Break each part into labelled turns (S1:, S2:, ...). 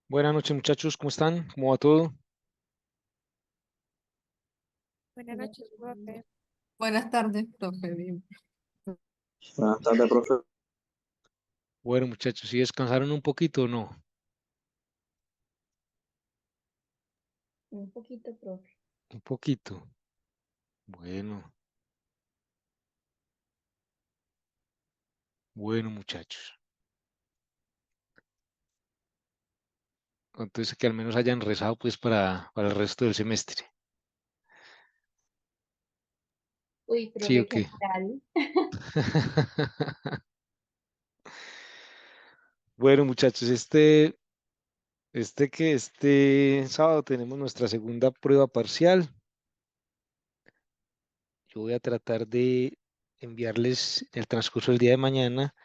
S1: Buenas noches, muchachos, ¿cómo están? ¿Cómo va todo?
S2: Buenas noches, profe.
S3: Buenas tardes, profe. Bien.
S4: Buenas tardes, profe.
S1: Bueno, muchachos, ¿sí descansaron un poquito o no?
S2: Un poquito, profe.
S1: Un poquito. Bueno, bueno, muchachos. Entonces, que al menos hayan rezado pues para el resto del semestre.
S2: Uy,
S1: ¿Sí o
S2: profe, ¿qué
S1: qué?
S2: tal?
S1: Bueno, muchachos, este sábado tenemos nuestra segunda prueba parcial. Yo voy a tratar de enviarles en el transcurso del día de mañana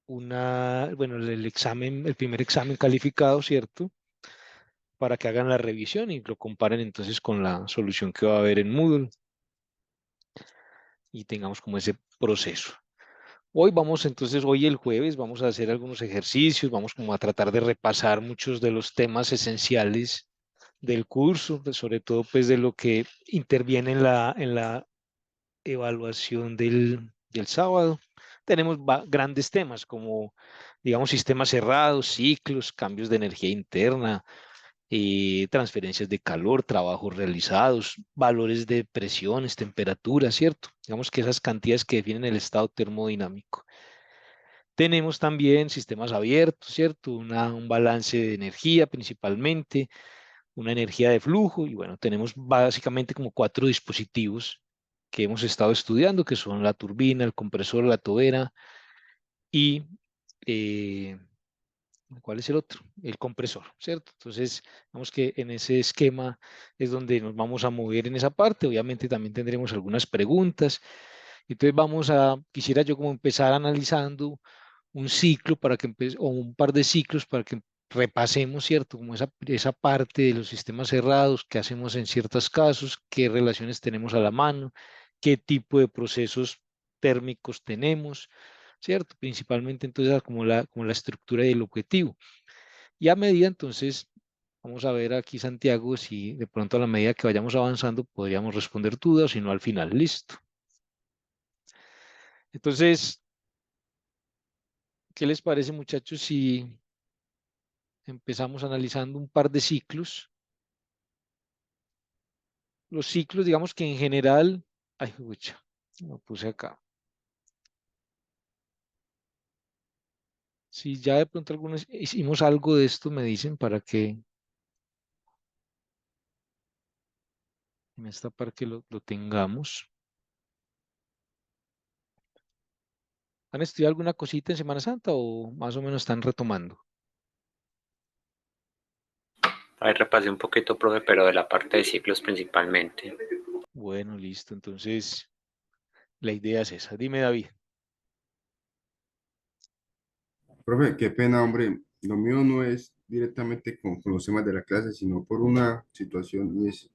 S1: bueno, el examen, el primer examen calificado, ¿cierto? Para que hagan la revisión y lo comparen entonces con la solución que va a haber en Moodle y tengamos como ese proceso. Hoy el jueves, vamos a hacer algunos ejercicios, vamos como a tratar de repasar muchos de los temas esenciales del curso, pues, sobre todo pues de lo que interviene en la evaluación del sábado. Tenemos grandes temas como, digamos, sistemas cerrados, ciclos, cambios de energía interna, transferencias de calor, trabajos realizados, valores de presiones, temperaturas, ¿cierto? Digamos que esas cantidades que definen el estado termodinámico. Tenemos también sistemas abiertos, ¿cierto? Un balance de energía principalmente, una energía de flujo y bueno, tenemos básicamente como cuatro dispositivos que hemos estado estudiando, que son la turbina, el compresor, la tobera y eh, ¿cuál es el otro? El compresor, ¿cierto? Entonces, vamos que en ese esquema es donde nos vamos a mover en esa parte. Obviamente también tendremos algunas preguntas. Entonces quisiera yo como empezar analizando un ciclo o un par de ciclos para que repasemos, ¿cierto? Como esa parte de los sistemas cerrados, qué hacemos en ciertos casos, qué relaciones tenemos a la mano, qué tipo de procesos térmicos tenemos, ¿cierto? Principalmente entonces como la estructura y el objetivo. Y a medida entonces, vamos a ver aquí Santiago si de pronto a la medida que vayamos avanzando podríamos responder dudas, si no al final, listo. Entonces, ¿qué les parece muchachos si empezamos analizando un par de ciclos? Los ciclos, digamos que en general, ay, pucha, lo puse acá. Si ya de pronto algunos hicimos algo de esto, me dicen para que en esta parte lo tengamos. ¿Han estudiado alguna cosita en Semana Santa o más o menos están retomando?
S4: Ahí repasé un poquito, profe, pero de la parte de ciclos principalmente.
S1: Bueno, listo. Entonces, la idea es esa. Dime, David.
S5: Profe, qué pena, hombre. Lo mío no es directamente con los temas de la clase, sino por una situación y es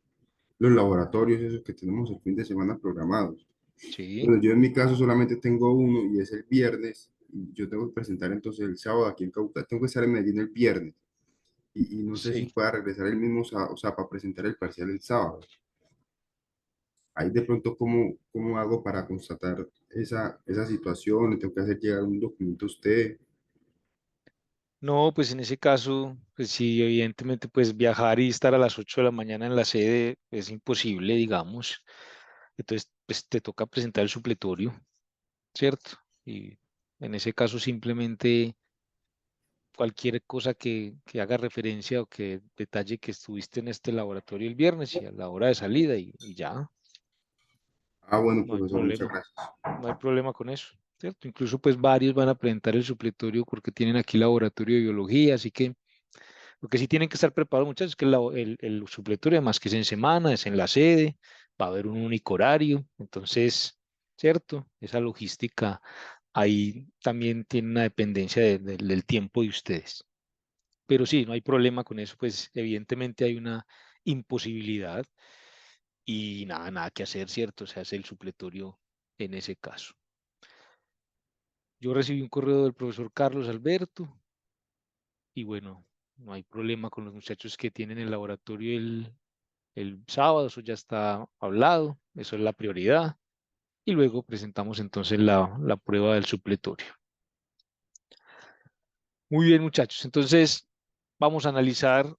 S5: los laboratorios, esos que tenemos el fin de semana programados.
S1: Sí,
S5: Bueno, yo en mi caso solamente tengo uno y es el viernes. Y yo tengo que presentar entonces el sábado aquí en Cauca. Tengo que estar en Medellín el viernes. Y no sé si
S1: sí.
S5: pueda regresar el mismo sábado, o sea, para presentar el parcial el sábado. Ahí de pronto, ¿cómo hago para constatar esa situación? ¿Le tengo que hacer llegar un documento a usted?
S1: No, pues en ese caso, pues sí, evidentemente, pues viajar y estar a las 8 de la mañana en la sede es imposible, digamos. Entonces, pues te toca presentar el supletorio, ¿cierto? Y en ese caso simplemente cualquier cosa que haga referencia o que detalle que estuviste en este laboratorio el viernes y a la hora de salida y ya,
S5: Ah, bueno,
S1: no hay
S5: profesor, muchas
S1: problema,
S5: gracias.
S1: no hay problema con eso, ¿cierto? Incluso pues varios van a presentar el supletorio porque tienen aquí laboratorio de biología, así que lo que sí tienen que estar preparados muchachos es que el supletorio además que es en semana, es en la sede, va a haber un único horario, entonces, ¿cierto? Esa logística ahí también tiene una dependencia del tiempo de ustedes. Pero sí, no hay problema con eso, pues evidentemente hay una imposibilidad y nada, nada que hacer, ¿cierto? Se hace el supletorio en ese caso. Yo recibí un correo del profesor Carlos Alberto y bueno, no hay problema con los muchachos que tienen el laboratorio el sábado, eso ya está hablado, eso es la prioridad. Y luego presentamos entonces la prueba del supletorio. Muy bien, muchachos. Entonces, vamos a analizar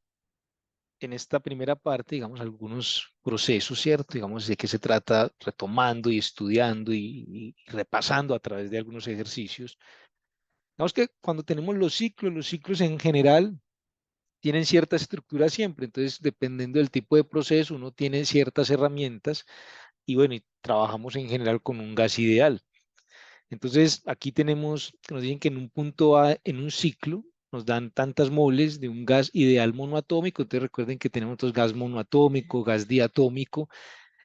S1: en esta primera parte, digamos, algunos procesos, ¿cierto? Digamos, de qué se trata retomando y estudiando y repasando a través de algunos ejercicios. Digamos que cuando tenemos los ciclos en general tienen cierta estructura siempre. Entonces, dependiendo del tipo de proceso, uno tiene ciertas herramientas y bueno, y trabajamos en general con un gas ideal. Entonces, aquí tenemos, que nos dicen que en un punto A, en un ciclo, nos dan tantas moles de un gas ideal monoatómico. Entonces, recuerden que tenemos otros gas monoatómico, gas diatómico,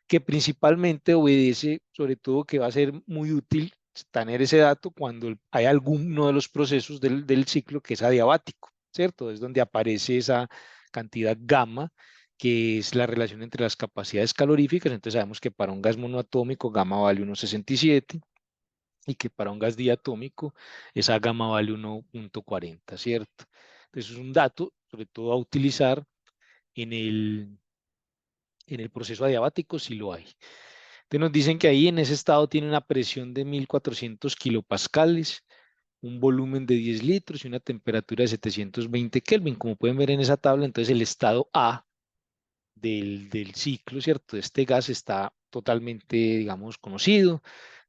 S1: que principalmente obedece, sobre todo, que va a ser muy útil tener ese dato cuando hay alguno de los procesos del ciclo que es adiabático, ¿cierto? Es donde aparece esa cantidad gamma, que es la relación entre las capacidades caloríficas. Entonces, sabemos que para un gas monoatómico, gamma vale 1,67 y que para un gas diatómico esa gama vale 1,40, ¿cierto? Entonces es un dato, sobre todo a utilizar en el proceso adiabático si lo hay. Entonces nos dicen que ahí en ese estado tiene una presión de 1400 kilopascales, un volumen de 10 litros y una temperatura de 720 Kelvin. Como pueden ver en esa tabla, entonces el estado A del ciclo, ¿cierto? De este gas está totalmente, digamos, conocido.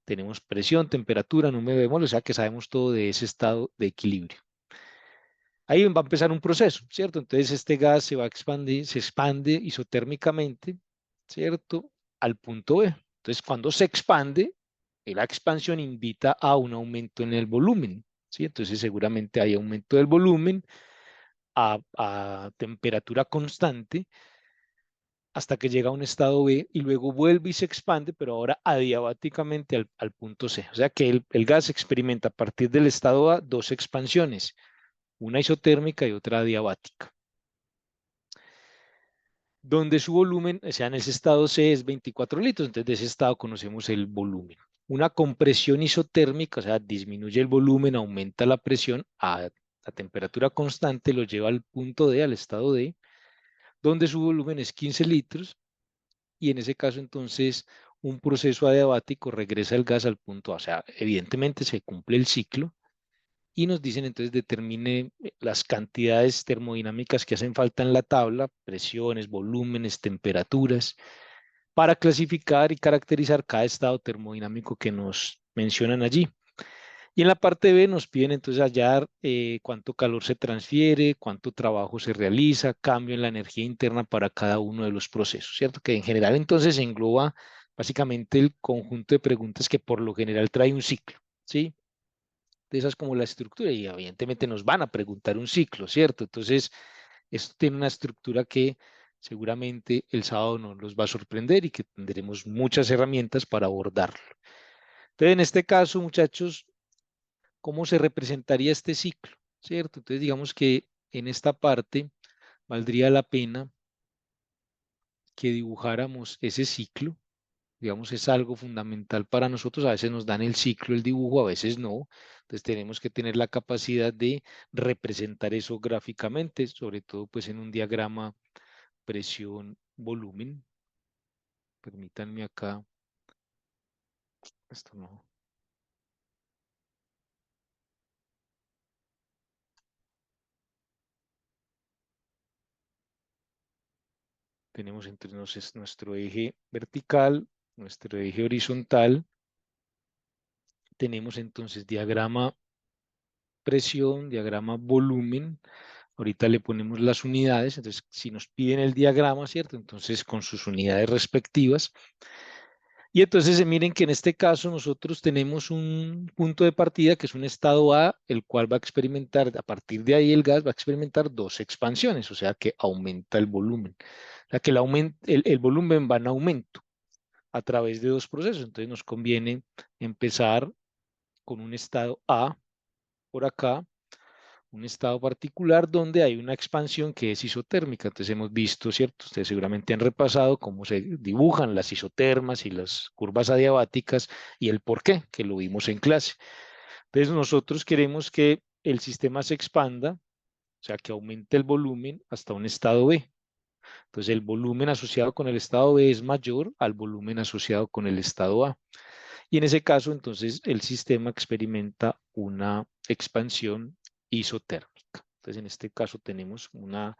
S1: Tenemos presión, temperatura, número de moles, o sea que sabemos todo de ese estado de equilibrio. Ahí va a empezar un proceso, ¿cierto? Entonces este gas se va a expandir, se expande isotérmicamente, ¿cierto? Al punto B. Entonces cuando se expande, la expansión invita a un aumento en el volumen, ¿sí? Entonces seguramente hay aumento del volumen a temperatura constante hasta que llega a un estado B y luego vuelve y se expande, pero ahora adiabáticamente al punto C. O sea que el gas experimenta a partir del estado A dos expansiones, una isotérmica y otra adiabática, donde su volumen, o sea, en ese estado C es 24 litros, entonces de ese estado conocemos el volumen. Una compresión isotérmica, o sea, disminuye el volumen, aumenta la presión a temperatura constante, lo lleva al punto D, al estado D, donde su volumen es 15 litros, y en ese caso entonces un proceso adiabático regresa el gas al punto A. O sea, evidentemente se cumple el ciclo y nos dicen entonces determine las cantidades termodinámicas que hacen falta en la tabla, presiones, volúmenes, temperaturas, para clasificar y caracterizar cada estado termodinámico que nos mencionan allí. Y en la parte B nos piden entonces hallar cuánto calor se transfiere, cuánto trabajo se realiza, cambio en la energía interna para cada uno de los procesos, ¿cierto? Que en general entonces engloba básicamente el conjunto de preguntas que por lo general trae un ciclo, ¿sí? Esa es como la estructura y evidentemente nos van a preguntar un ciclo, ¿cierto? Entonces, esto tiene una estructura que seguramente el sábado nos los va a sorprender y que tendremos muchas herramientas para abordarlo. Entonces, en este caso, muchachos, ¿cómo se representaría este ciclo? ¿Cierto? Entonces, digamos que en esta parte valdría la pena que dibujáramos ese ciclo. Digamos, es algo fundamental para nosotros. A veces nos dan el ciclo, el dibujo, a veces no. Entonces, tenemos que tener la capacidad de representar eso gráficamente, sobre todo pues en un diagrama presión, volumen. Permítanme acá. Esto no. Tenemos entre nosotros nuestro eje vertical, nuestro eje horizontal. Tenemos entonces diagrama presión, diagrama volumen. Ahorita le ponemos las unidades. Entonces, si nos piden el diagrama, ¿cierto? Entonces, con sus unidades respectivas. Y entonces miren que en este caso nosotros tenemos un punto de partida que es un estado A, el cual va a experimentar, a partir de ahí el gas va a experimentar dos expansiones, o sea que aumenta el volumen. O sea que el volumen va en aumento a través de dos procesos. Entonces nos conviene empezar con un estado A por acá, un estado particular donde hay una expansión que es isotérmica. Entonces hemos visto, ¿cierto? Ustedes seguramente han repasado cómo se dibujan las isotermas y las curvas adiabáticas y el por qué, que lo vimos en clase. Entonces nosotros queremos que el sistema se expanda, sea que aumenta el volumen hasta un estado B. Entonces el volumen asociado con el estado B es mayor al volumen asociado con el estado A. Y en ese caso, entonces, el sistema experimenta una expansión isotérmica. Entonces, en este caso tenemos una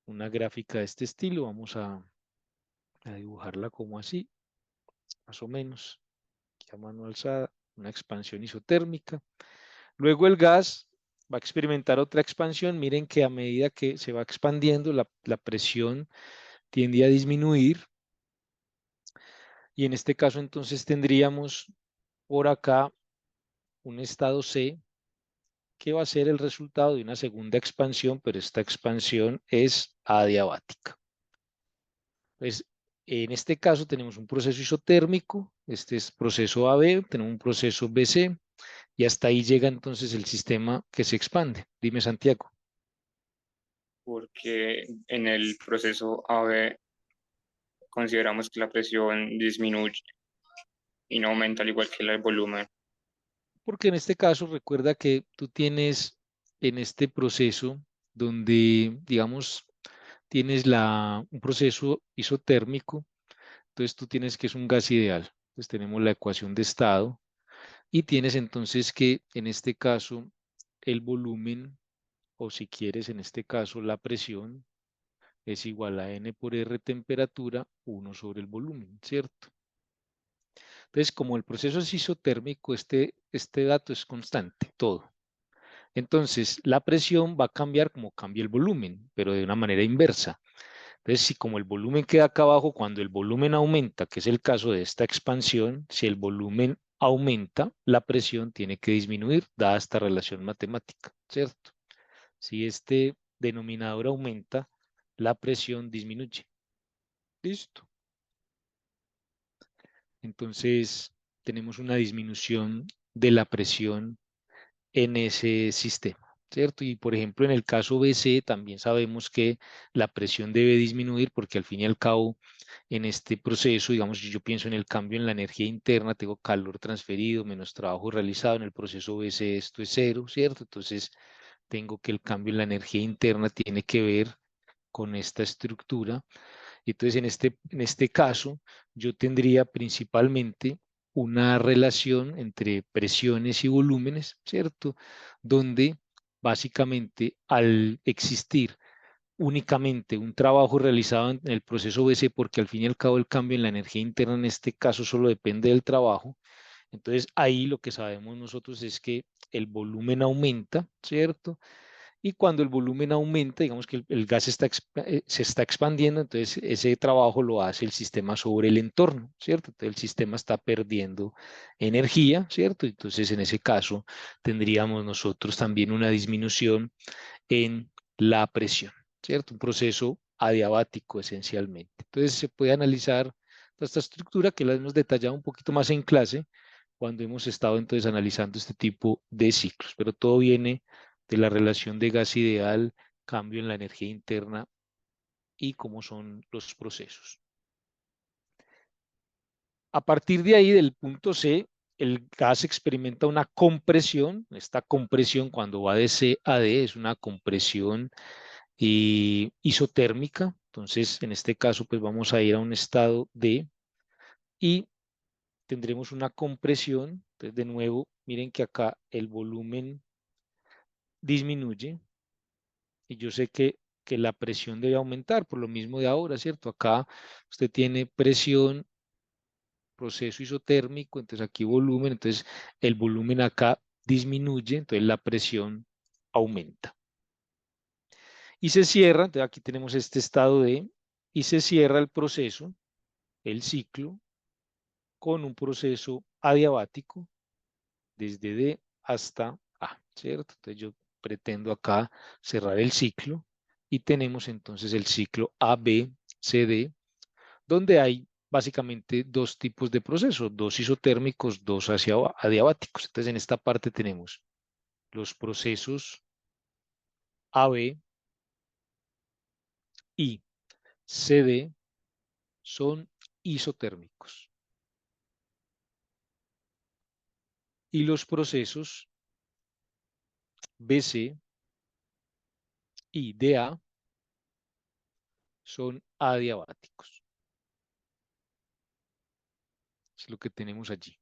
S1: gráfica de este estilo. Vamos a dibujarla como así, más o menos, aquí a mano alzada, una expansión isotérmica. Luego el gas va a experimentar otra expansión. Miren que a medida que se va expandiendo, la presión tiende a disminuir. Y en este caso, entonces, tendríamos por acá un estado C, que va a ser el resultado de una segunda expansión, pero esta expansión es adiabática. Pues en este caso tenemos un proceso isotérmico, este es proceso AB, tenemos un proceso BC, y hasta ahí llega entonces el sistema que se expande. Dime, Santiago.
S6: Porque en el proceso AB consideramos que la presión disminuye y no aumenta al igual que el volumen.
S1: Porque en este caso recuerda que tú tienes en este proceso donde, digamos, tienes un proceso isotérmico, entonces tú tienes que es un gas ideal. Entonces tenemos la ecuación de estado y tienes entonces que en este caso el volumen, o si quieres en este caso la presión, es igual a N por R temperatura, 1 sobre el volumen, ¿cierto? Entonces, como el proceso es isotérmico, este dato es constante, todo. Entonces, la presión va a cambiar como cambia el volumen, pero de una manera inversa. Entonces, si como el volumen queda acá abajo, cuando el volumen aumenta, que es el caso de esta expansión, si el volumen aumenta, la presión tiene que disminuir, dada esta relación matemática, ¿cierto? Si este denominador aumenta, la presión disminuye. Listo. Entonces, tenemos una disminución de la presión en ese sistema, ¿cierto? Y por ejemplo, en el caso BC también sabemos que la presión debe disminuir porque al fin y al cabo, en este proceso, digamos, si yo pienso en el cambio en la energía interna, tengo calor transferido menos trabajo realizado. En el proceso BC esto es cero, ¿cierto? Entonces, tengo que el cambio en la energía interna tiene que ver con esta estructura. Entonces, en este caso, yo tendría principalmente una relación entre presiones y volúmenes, ¿cierto? Donde básicamente al existir únicamente un trabajo realizado en el proceso BC, porque al fin y al cabo el cambio en la energía interna en este caso solo depende del trabajo, entonces ahí lo que sabemos nosotros es que el volumen aumenta, ¿cierto? Y cuando el volumen aumenta, digamos que el gas se está expandiendo, entonces ese trabajo lo hace el sistema sobre el entorno, ¿cierto? Entonces el sistema está perdiendo energía, ¿cierto? Entonces en ese caso tendríamos nosotros también una disminución en la presión, ¿cierto? Un proceso adiabático esencialmente. Entonces se puede analizar toda esta estructura que la hemos detallado un poquito más en clase cuando hemos estado entonces analizando este tipo de ciclos, pero todo viene de la relación de gas ideal, cambio en la energía interna y cómo son los procesos. A partir de ahí, del punto C, el gas experimenta una compresión. Esta compresión cuando va de C a D es una compresión isotérmica. Entonces, en este caso, pues vamos a ir a un estado D y tendremos una compresión. Entonces, de nuevo, miren que acá el volumen disminuye y yo sé que la presión debe aumentar por lo mismo de ahora, ¿cierto? Acá usted tiene presión, proceso isotérmico, entonces aquí volumen, entonces el volumen acá disminuye, entonces la presión aumenta. Y se cierra, entonces aquí tenemos este estado D, y se cierra el proceso, el ciclo, con un proceso adiabático desde D hasta A, ¿cierto? Entonces yo pretendo acá cerrar el ciclo y tenemos entonces el ciclo ABCD, donde hay básicamente dos tipos de procesos, dos isotérmicos, dos adiabáticos. Entonces en esta parte tenemos los procesos AB y CD son isotérmicos y los procesos BC y dA son adiabáticos. Es lo que tenemos allí.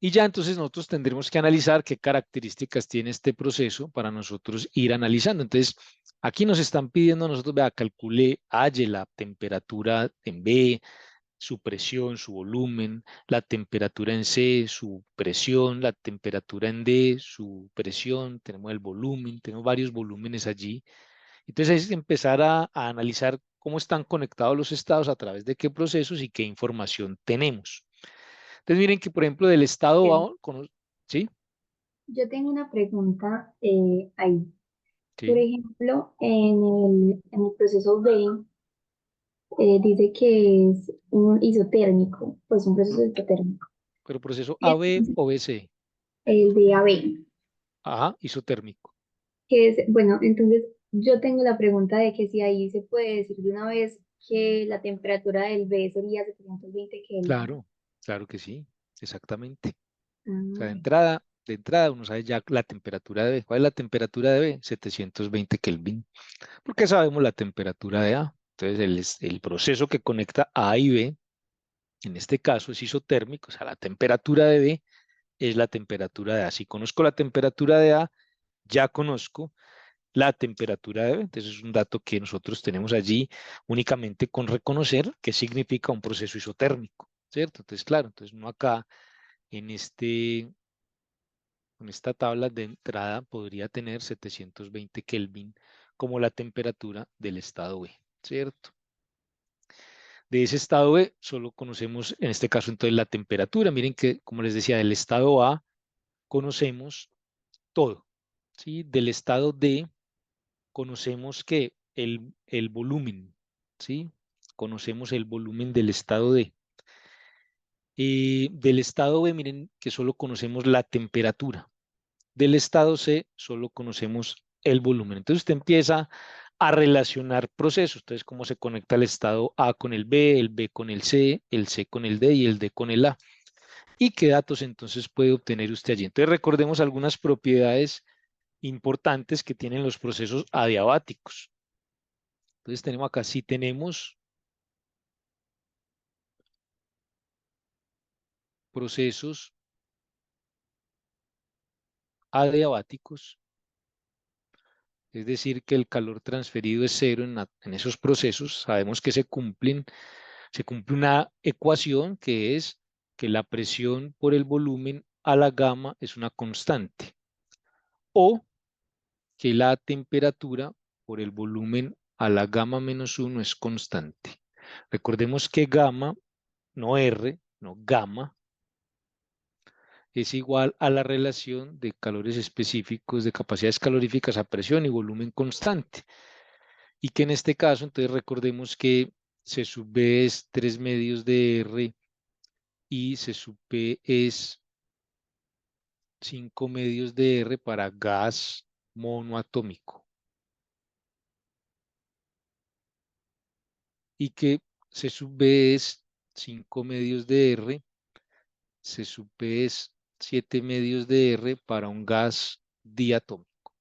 S1: Y ya entonces nosotros tendremos que analizar qué características tiene este proceso para nosotros ir analizando. Entonces, aquí nos están pidiendo a nosotros, vea, calcule, halle la temperatura en B, su presión, su volumen, la temperatura en C, su presión, la temperatura en D, su presión, tenemos el volumen, tenemos varios volúmenes allí. Entonces es empezar a analizar cómo están conectados los estados, a través de qué procesos y qué información tenemos. Entonces miren que, por ejemplo, del estado A, ¿sí?
S2: Yo tengo una pregunta ahí. Por
S1: Sí,
S2: ejemplo, en el proceso B, dice que es un isotérmico, pues un proceso isotérmico.
S1: pero proceso
S2: Y
S1: AB
S2: entonces,
S1: o BC.
S2: el de AB,
S1: Ajá, isotérmico.
S2: que es, bueno, entonces yo tengo la pregunta de que si ahí se puede decir de una vez que la temperatura del B sería 720 Kelvin.
S1: Claro, claro que sí, exactamente. O sea,
S2: Ah,
S1: de entrada uno sabe ya la temperatura de B. ¿Cuál es la temperatura de B? 720 Kelvin. Porque sabemos la temperatura de A. Entonces, el proceso que conecta A y B, en este caso es isotérmico, o sea, la temperatura de B es la temperatura de A. Si conozco la temperatura de A, ya conozco la temperatura de B. Entonces, es un dato que nosotros tenemos allí únicamente con reconocer qué significa un proceso isotérmico, ¿cierto? Entonces, claro, entonces uno acá en en esta tabla de entrada podría tener 720 Kelvin como la temperatura del estado B, ¿cierto? De ese estado B solo conocemos, en este caso, entonces la temperatura. Miren que, como les decía, del estado A conocemos todo, ¿sí? Del estado D conocemos que el volumen, ¿sí? Conocemos el volumen del estado D. Del estado B, miren que solo conocemos la temperatura. Del estado C solo conocemos el volumen. Entonces usted empieza a relacionar procesos. Entonces, cómo se conecta el estado A con el B con el C con el D y el D con el A. ¿Y qué datos entonces puede obtener usted allí? Entonces, recordemos algunas propiedades importantes que tienen los procesos adiabáticos. Entonces, tenemos acá, si tenemos procesos adiabáticos, es decir, que el calor transferido es cero en esos procesos, sabemos que se cumple una ecuación que es que la presión por el volumen a la gamma es una constante, o que la temperatura por el volumen a la gamma menos 1 es constante. Recordemos que gamma, no R, no gamma, es igual a la relación de calores específicos de capacidades caloríficas a presión y volumen constante. Y que en este caso, entonces recordemos que C sub B es 3 medios de R y C sub P es 5 medios de R para gas monoatómico. Y que C sub B es 5 medios de R, C sub P es 7 medios de R para un gas diatómico.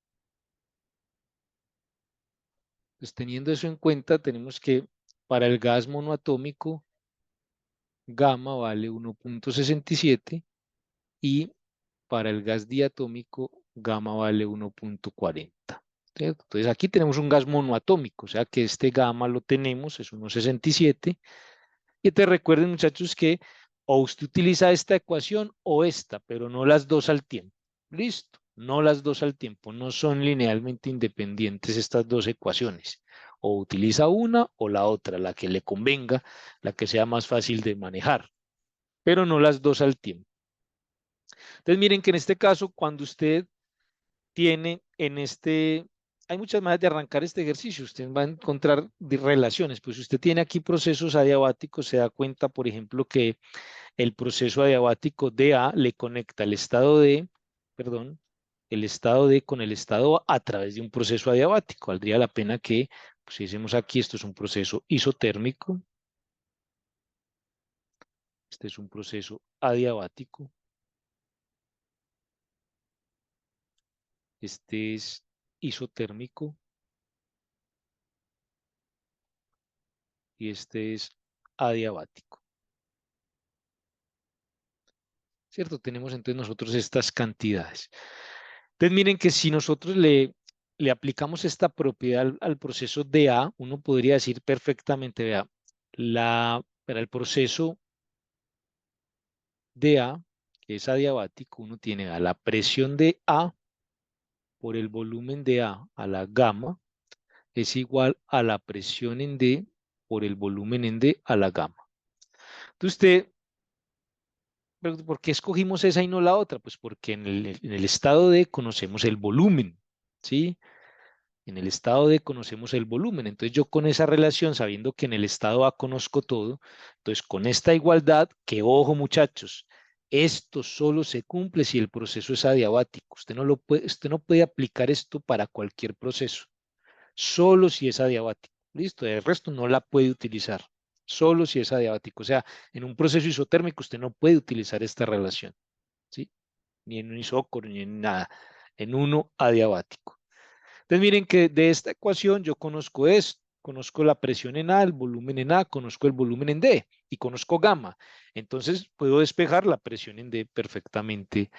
S1: Pues teniendo eso en cuenta, tenemos que para el gas monoatómico, gamma vale 1.67 y para el gas diatómico, gamma vale 1.40. ¿Cierto? Entonces aquí tenemos un gas monoatómico, o sea que este gamma lo tenemos, es 1.67. Y te recuerden, muchachos, que o usted utiliza esta ecuación o esta, pero no las dos al tiempo. Listo, no las dos al tiempo, no son linealmente independientes estas dos ecuaciones. O utiliza una o la otra, la que le convenga, la que sea más fácil de manejar, pero no las dos al tiempo. Entonces miren que en este caso, cuando usted tiene hay muchas maneras de arrancar este ejercicio. Usted va a encontrar relaciones. Pues si usted tiene aquí procesos adiabáticos, se da cuenta, por ejemplo, que el proceso adiabático DA le conecta el estado D con el estado A través de un proceso adiabático. Valdría la pena que pusiésemos aquí, esto es un proceso isotérmico, este es un proceso adiabático, este es isotérmico y este es adiabático. ¿Cierto? Tenemos entonces nosotros estas cantidades. Entonces miren que si nosotros le aplicamos esta propiedad al proceso dA, uno podría decir perfectamente, vea, para el proceso dA, que es adiabático, uno tiene a la presión de A por el volumen de A la gamma es igual a la presión en D por el volumen en D a la gamma. Entonces usted, pero ¿por qué escogimos esa y no la otra? Pues porque en el estado D conocemos el volumen, ¿sí? En el estado D conocemos el volumen. Entonces yo con esa relación, sabiendo que en el estado A conozco todo, entonces con esta igualdad, que ojo muchachos, esto solo se cumple si el proceso es adiabático. Usted no puede aplicar esto para cualquier proceso, solo si es adiabático. Listo, el resto no la puede utilizar, solo si es adiabático. O sea, en un proceso isotérmico usted no puede utilizar esta relación, ¿sí? Ni en un isócoro, ni en nada, en uno adiabático. Entonces miren que de esta ecuación yo conozco esto, conozco la presión en A, el volumen en A, conozco el volumen en D y conozco gamma. Entonces puedo despejar la presión en D perfectamente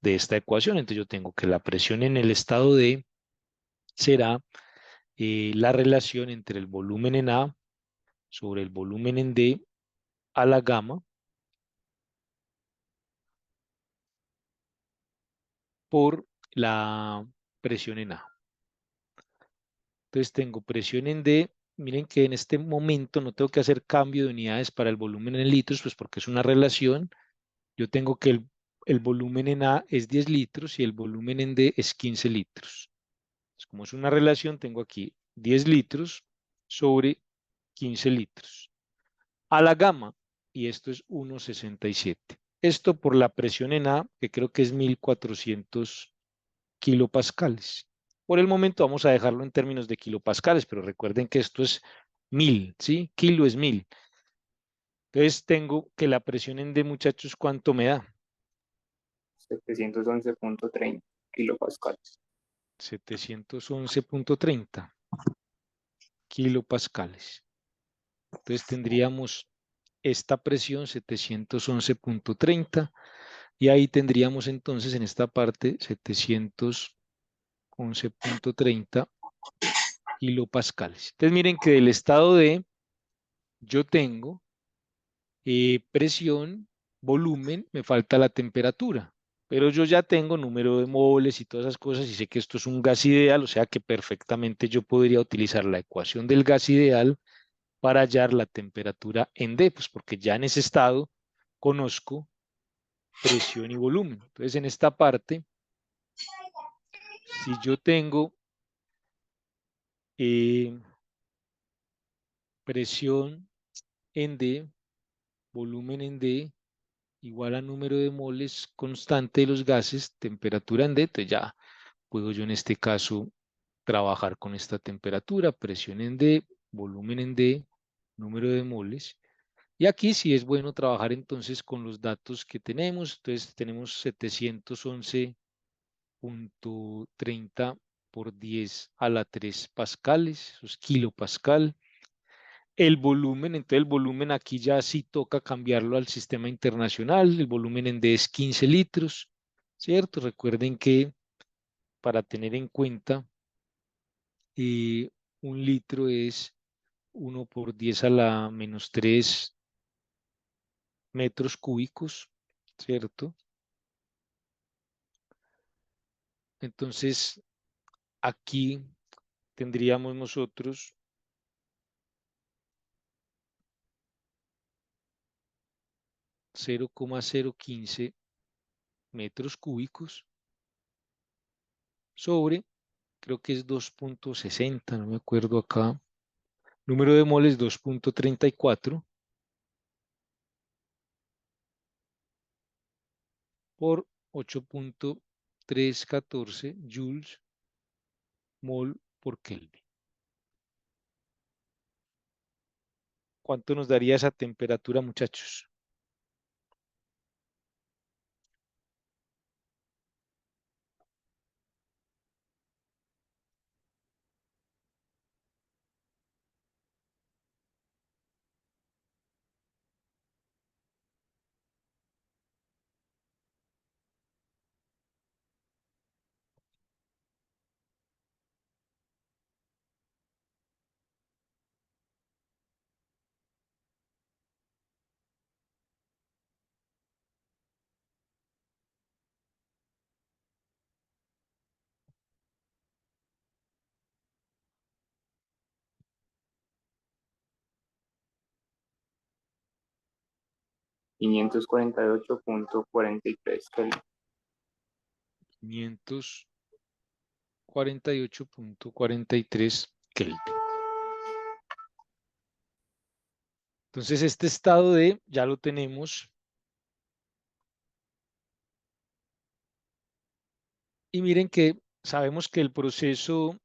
S1: de esta ecuación. Entonces yo tengo que la presión en el estado D será la relación entre el volumen en A sobre el volumen en D a la gamma por la presión en A. Entonces tengo presión en D. Miren que en este momento no tengo que hacer cambio de unidades para el volumen en litros, pues porque es una relación. Yo tengo que el volumen en A es 10 litros y el volumen en D es 15 litros. Entonces, como es una relación, tengo aquí 10 litros sobre 15 litros. A la gamma, y esto es 1,67. Esto por la presión en A, que creo que es 1400 kilopascales. Por el momento vamos a dejarlo en términos de kilopascales, pero recuerden que esto es 1000, ¿sí? Kilo es 1000. Entonces tengo que la presión en D, muchachos, ¿cuánto me da?
S6: 711.30 kilopascales.
S1: 711.30 kilopascales. Entonces tendríamos esta presión 711.30 y ahí tendríamos entonces en esta parte 711.30 kilopascales. Entonces miren que del estado D yo tengo presión, volumen, me falta la temperatura, pero yo ya tengo número de moles y todas esas cosas y sé que esto es un gas ideal, o sea que perfectamente yo podría utilizar la ecuación del gas ideal para hallar la temperatura en D, pues porque ya en ese estado conozco presión y volumen. Entonces en esta parte, si yo tengo eh, presión en D, volumen en D, igual a número de moles constante de los gases, temperatura en D, entonces ya puedo yo en este caso trabajar con esta temperatura, presión en D, volumen en D, número de moles. Y aquí sí es bueno trabajar entonces con los datos que tenemos. Entonces tenemos 711.30 por 10 a la 3 pascales, eso es kilopascal. El volumen, entonces el volumen aquí ya sí toca cambiarlo al sistema internacional. El volumen en D es 15 litros, ¿cierto? Recuerden que para tener en cuenta, eh, un litro es 1 por 10 a la menos 3 metros cúbicos, ¿cierto? Entonces, aquí tendríamos nosotros 0,015 metros cúbicos sobre, creo que es 2,60, no me acuerdo acá. Número de moles 2,34 por 8,314 joules mol por Kelvin. ¿Cuánto nos daría esa temperatura, muchachos?
S6: 548.43 Kelvin.
S1: 548.43 Kelvin. Entonces este estado D ya lo tenemos. Y miren que sabemos que el proceso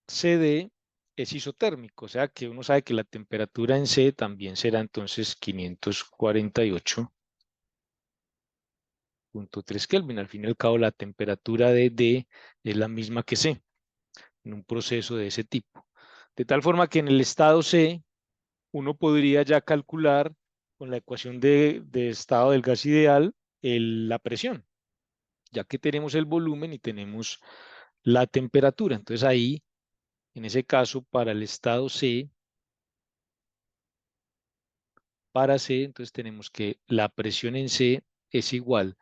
S1: CD es isotérmico, o sea que uno sabe que la temperatura en C también será entonces 548.3 Kelvin. Al fin y al cabo la temperatura de D es la misma que C en un proceso de ese tipo. De tal forma que en el estado C uno podría ya calcular con la ecuación de estado del gas ideal la presión, ya que tenemos el volumen y tenemos la temperatura. Entonces ahí, en ese caso, para el estado C, para C, entonces tenemos que la presión en C es igual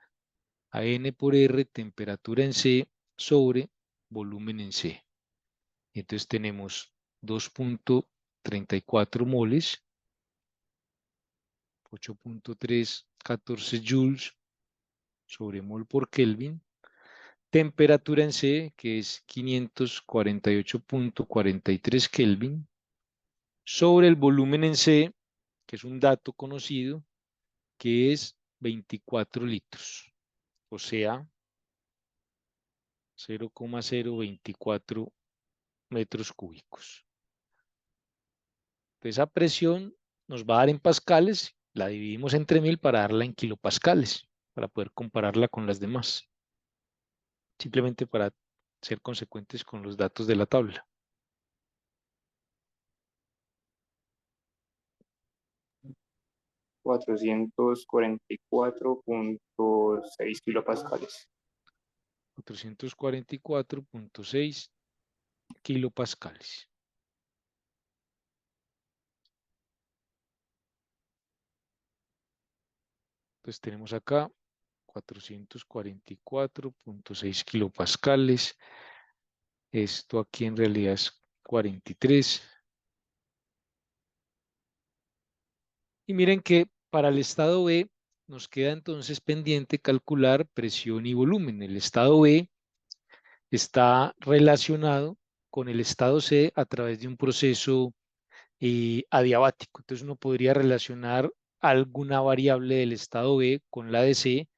S1: a N por R, temperatura en C, sobre volumen en C. Entonces tenemos 2.34 moles, 8.314 joules sobre mol por Kelvin. Temperatura en C, que es 548.43 Kelvin, sobre el volumen en C, que es un dato conocido, que es 24 litros, o sea, 0,024 metros cúbicos. Entonces, esa presión nos va a dar en pascales, la dividimos entre 1000 para darla en kilopascales, para poder compararla con las demás. Simplemente para ser consecuentes con los datos de la tabla.
S6: $444.6 kilopascales.
S1: 444.6 kilopascales. Entonces tenemos acá 444.6 kilopascales. Esto aquí en realidad es 43. Y miren que para el estado B nos queda entonces pendiente calcular presión y volumen. El estado B está relacionado con el estado C a través de un proceso adiabático. Entonces uno podría relacionar alguna variable del estado B con la de C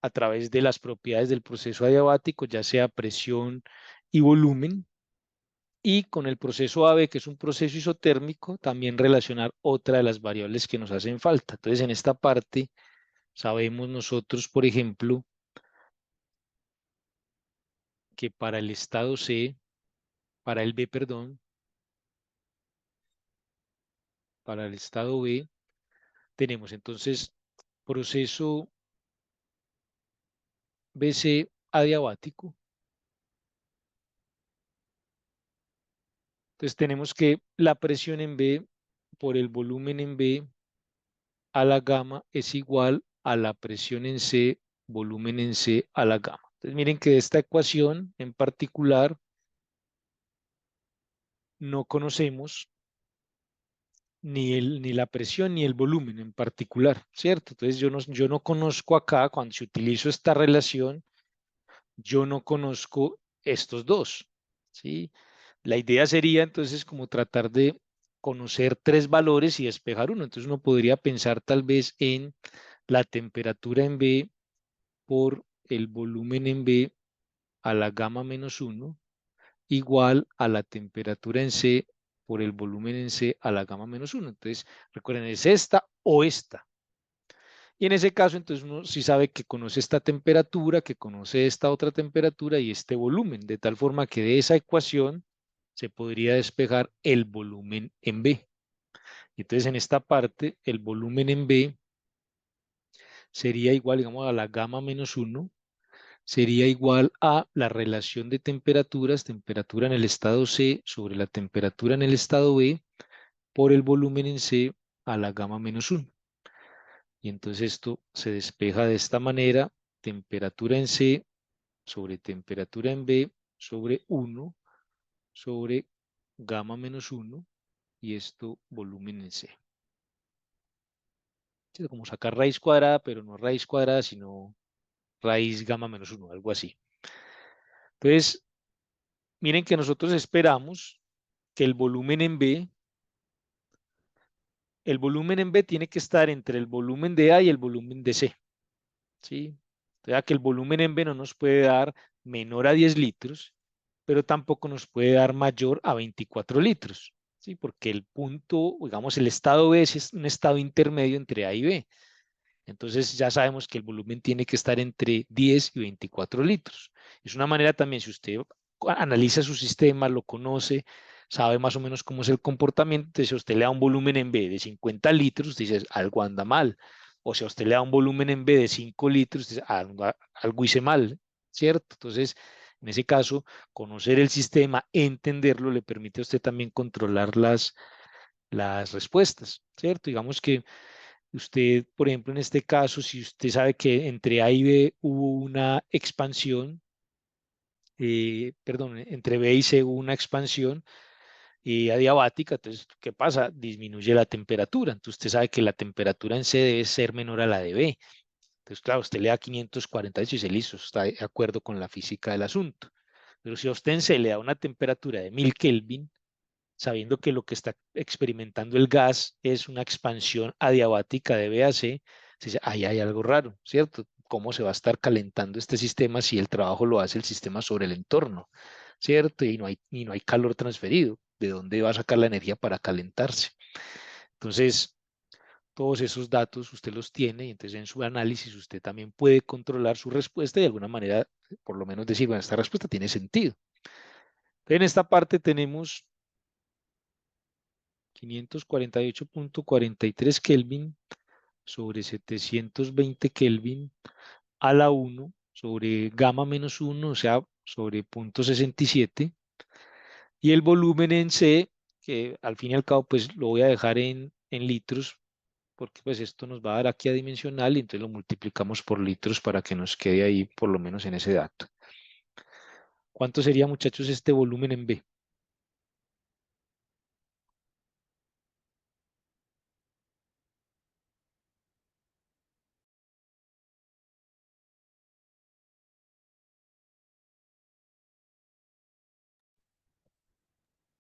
S1: a través de las propiedades del proceso adiabático, ya sea presión y volumen, y con el proceso AB, que es un proceso isotérmico, también relacionar otra de las variables que nos hacen falta. Entonces en esta parte sabemos nosotros, por ejemplo, que para el estado C, para el B, perdón, para el estado B, tenemos entonces proceso BC adiabático. Entonces tenemos que la presión en B por el volumen en B a la gamma es igual a la presión en C, volumen en C a la gamma. Entonces miren que de esta ecuación en particular no conocemos ni la presión ni el volumen en particular, ¿cierto? Entonces yo no conozco acá, cuando se utilizo esta relación, yo no conozco estos dos, ¿sí? La idea sería entonces como tratar de conocer tres valores y despejar uno. Entonces uno podría pensar tal vez en la temperatura en B por el volumen en B a la gamma menos 1 igual a la temperatura en C por el volumen en C a la gamma menos 1. Entonces, recuerden, es esta o esta. Y en ese caso, entonces uno sí sabe que conoce esta temperatura, que conoce esta otra temperatura y este volumen, de tal forma que de esa ecuación se podría despejar el volumen en B. Entonces, en esta parte, el volumen en B sería igual, digamos, a la gamma menos 1, sería igual a la relación de temperaturas, temperatura en el estado C sobre la temperatura en el estado B, por el volumen en C a la gamma menos 1. Y entonces esto se despeja de esta manera, temperatura en C sobre temperatura en B sobre 1 sobre gamma menos 1 y esto volumen en C. ¿sí? Como sacar raíz cuadrada, pero no raíz cuadrada, sino raíz gamma menos 1, algo así. Entonces, miren que nosotros esperamos que el volumen en B tiene que estar entre el volumen de A y el volumen de C, ¿sí? O sea que el volumen en B no nos puede dar menor a 10 litros, pero tampoco nos puede dar mayor a 24 litros, ¿sí? Porque el punto, digamos, el estado B es un estado intermedio entre A y B. Entonces ya sabemos que el volumen tiene que estar entre 10 y 24 litros. Es una manera también, si usted analiza su sistema, lo conoce, sabe más o menos cómo es el comportamiento, entonces si a usted le da un volumen en B de 50 litros, usted dice, algo anda mal. O si a usted le da un volumen en B de 5 litros, usted dice, algo hice mal, ¿cierto? Entonces, en ese caso, conocer el sistema, entenderlo, le permite a usted también controlar las respuestas, ¿cierto? Digamos que usted, por ejemplo, en este caso, si usted sabe que entre A y B hubo una expansión, perdón, entre B y C hubo una expansión adiabática, entonces, ¿qué pasa? Disminuye la temperatura. Entonces, usted sabe que la temperatura en C debe ser menor a la de B. Entonces, claro, usted le da 548 y dice, listo, está de acuerdo con la física del asunto. Pero si a usted en C le da una temperatura de 1000 Kelvin, sabiendo que lo que está experimentando el gas es una expansión adiabática de B a C, se dice, ahí hay algo raro, ¿cierto? ¿Cómo se va a estar calentando este sistema si el trabajo lo hace el sistema sobre el entorno, ¿cierto? Y no hay calor transferido. ¿De dónde va a sacar la energía para calentarse? Entonces, todos esos datos usted los tiene y entonces en su análisis usted también puede controlar su respuesta y de alguna manera, por lo menos decir, bueno, esta respuesta tiene sentido. En esta parte tenemos 548.43 Kelvin sobre 720 Kelvin a la 1 sobre gamma menos 1, o sea, sobre 0.67. Y el volumen en C, que al fin y al cabo, pues lo voy a dejar en litros, porque pues esto nos va a dar aquí a dimensional y entonces lo multiplicamos por litros para que nos quede ahí por lo menos en ese dato. ¿Cuánto sería, muchachos, este volumen en B?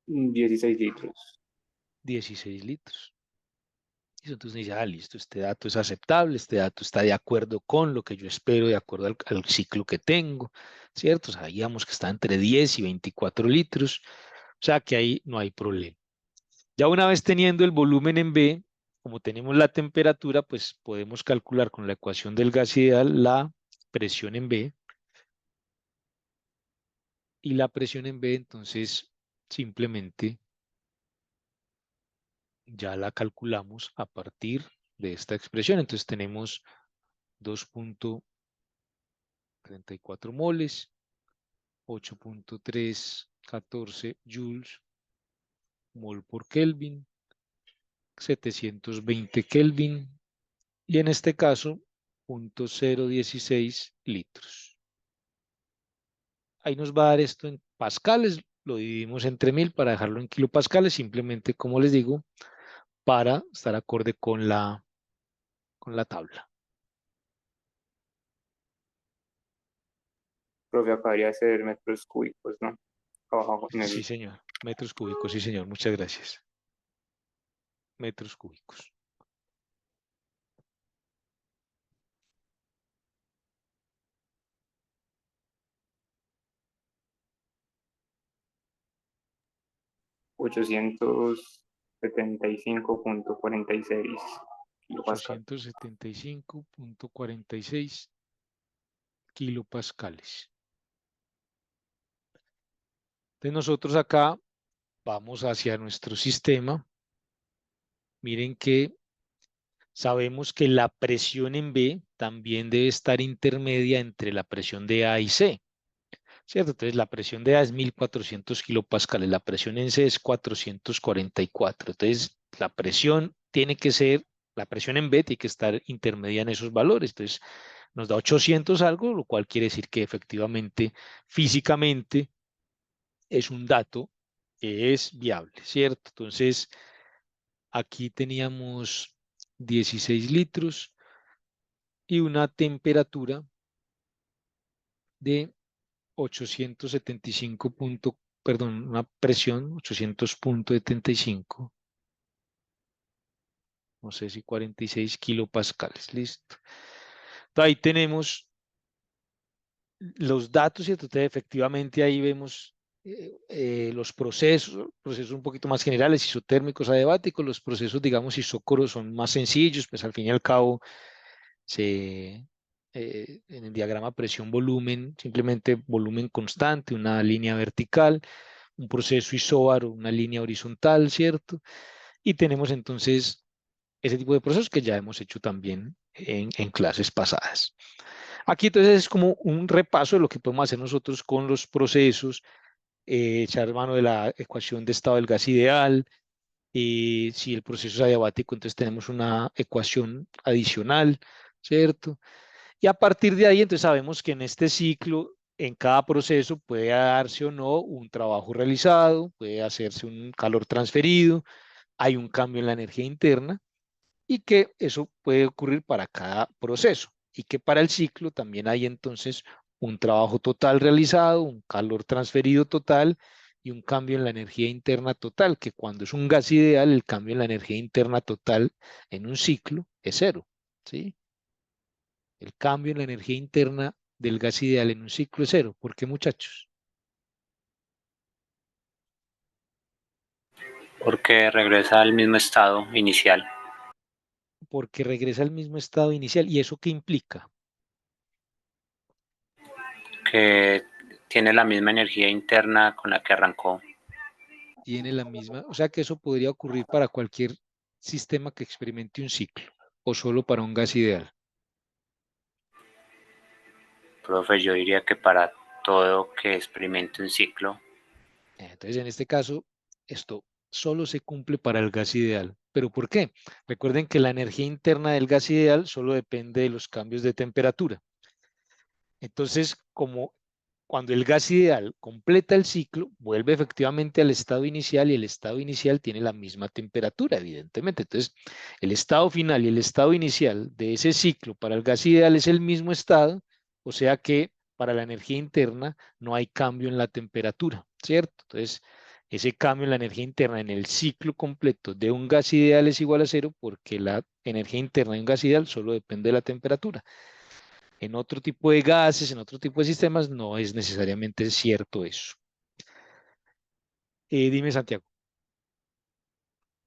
S6: Mm, 16 litros.
S1: 16 litros. Y entonces dice, listo, este dato es aceptable, este dato está de acuerdo con lo que yo espero, de acuerdo al ciclo que tengo, ¿cierto? Sabíamos que está entre 10 y 24 litros, o sea que ahí no hay problema. Ya una vez teniendo el volumen en B, como tenemos la temperatura, pues podemos calcular con la ecuación del gas ideal la presión en B. Y la presión en B, entonces, simplemente ya la calculamos a partir de esta expresión. Entonces tenemos 2.34 moles, 8.314 joules mol por Kelvin, 720 Kelvin y en este caso 0.016 litros. Ahí nos va a dar esto en pascales, lo dividimos entre 1000 para dejarlo en kilopascales, simplemente como les digo, para estar acorde con la tabla.
S6: Profe, acá debería ser metros cúbicos, ¿no? Abajo en
S1: Sí,
S6: el
S1: señor. Metros cúbicos, sí, señor. Muchas gracias. Metros cúbicos.
S6: 875.46 kilopascal.
S1: 875.46 kilopascales. Entonces nosotros acá vamos hacia nuestro sistema. Miren que sabemos que la presión en B también debe estar intermedia entre la presión de A y C, ¿cierto? Entonces la presión de A es 1400 kilopascales, la presión en C es 444. Entonces la presión la presión en B tiene que estar intermedia en esos valores. Entonces nos da 800 algo, lo cual quiere decir que efectivamente, físicamente, es un dato que es viable, ¿cierto? Entonces aquí teníamos 16 litros y una temperatura de 875 perdón, una presión 800.75, no sé si 46 kilopascales, listo. Entonces, ahí tenemos los datos y entonces efectivamente ahí vemos los procesos un poquito más generales, isotérmicos, adiabáticos. Los procesos, digamos, isócoros son más sencillos, pues al fin y al cabo en el diagrama presión-volumen, simplemente volumen constante, una línea vertical, un proceso isóbaro, una línea horizontal, ¿cierto? Y tenemos entonces ese tipo de procesos que ya hemos hecho también en clases pasadas. Aquí entonces es como un repaso de lo que podemos hacer nosotros con los procesos, echar mano de la ecuación de estado del gas ideal. Si el proceso es adiabático, entonces tenemos una ecuación adicional, ¿cierto? Y a partir de ahí, entonces sabemos que en este ciclo, en cada proceso puede darse o no un trabajo realizado, puede hacerse un calor transferido, hay un cambio en la energía interna y que eso puede ocurrir para cada proceso y que para el ciclo también hay entonces un trabajo total realizado, un calor transferido total y un cambio en la energía interna total, que cuando es un gas ideal, el cambio en la energía interna total en un ciclo es cero, ¿sí? El cambio en la energía interna del gas ideal en un ciclo es cero. ¿Por qué, muchachos?
S4: Porque regresa al mismo estado inicial.
S1: Porque regresa al mismo estado inicial. ¿Y eso qué implica?
S4: Que tiene la misma energía interna con la que arrancó.
S1: Tiene la misma, o sea que eso podría ocurrir para cualquier sistema que experimente un ciclo o solo para un gas ideal.
S4: Profe, yo diría que para todo que experimente un ciclo.
S1: Entonces, en este caso, esto solo se cumple para el gas ideal. ¿Pero por qué? Recuerden que la energía interna del gas ideal solo depende de los cambios de temperatura. Entonces, como cuando el gas ideal completa el ciclo, vuelve efectivamente al estado inicial y el estado inicial tiene la misma temperatura, evidentemente. Entonces, el estado final y el estado inicial de ese ciclo para el gas ideal es el mismo estado, o sea que para la energía interna no hay cambio en la temperatura, ¿cierto? Entonces, ese cambio en la energía interna en el ciclo completo de un gas ideal es igual a cero porque la energía interna de un gas ideal solo depende de la temperatura. En otro tipo de gases, en otro tipo de sistemas, no es necesariamente cierto eso. Dime, Santiago.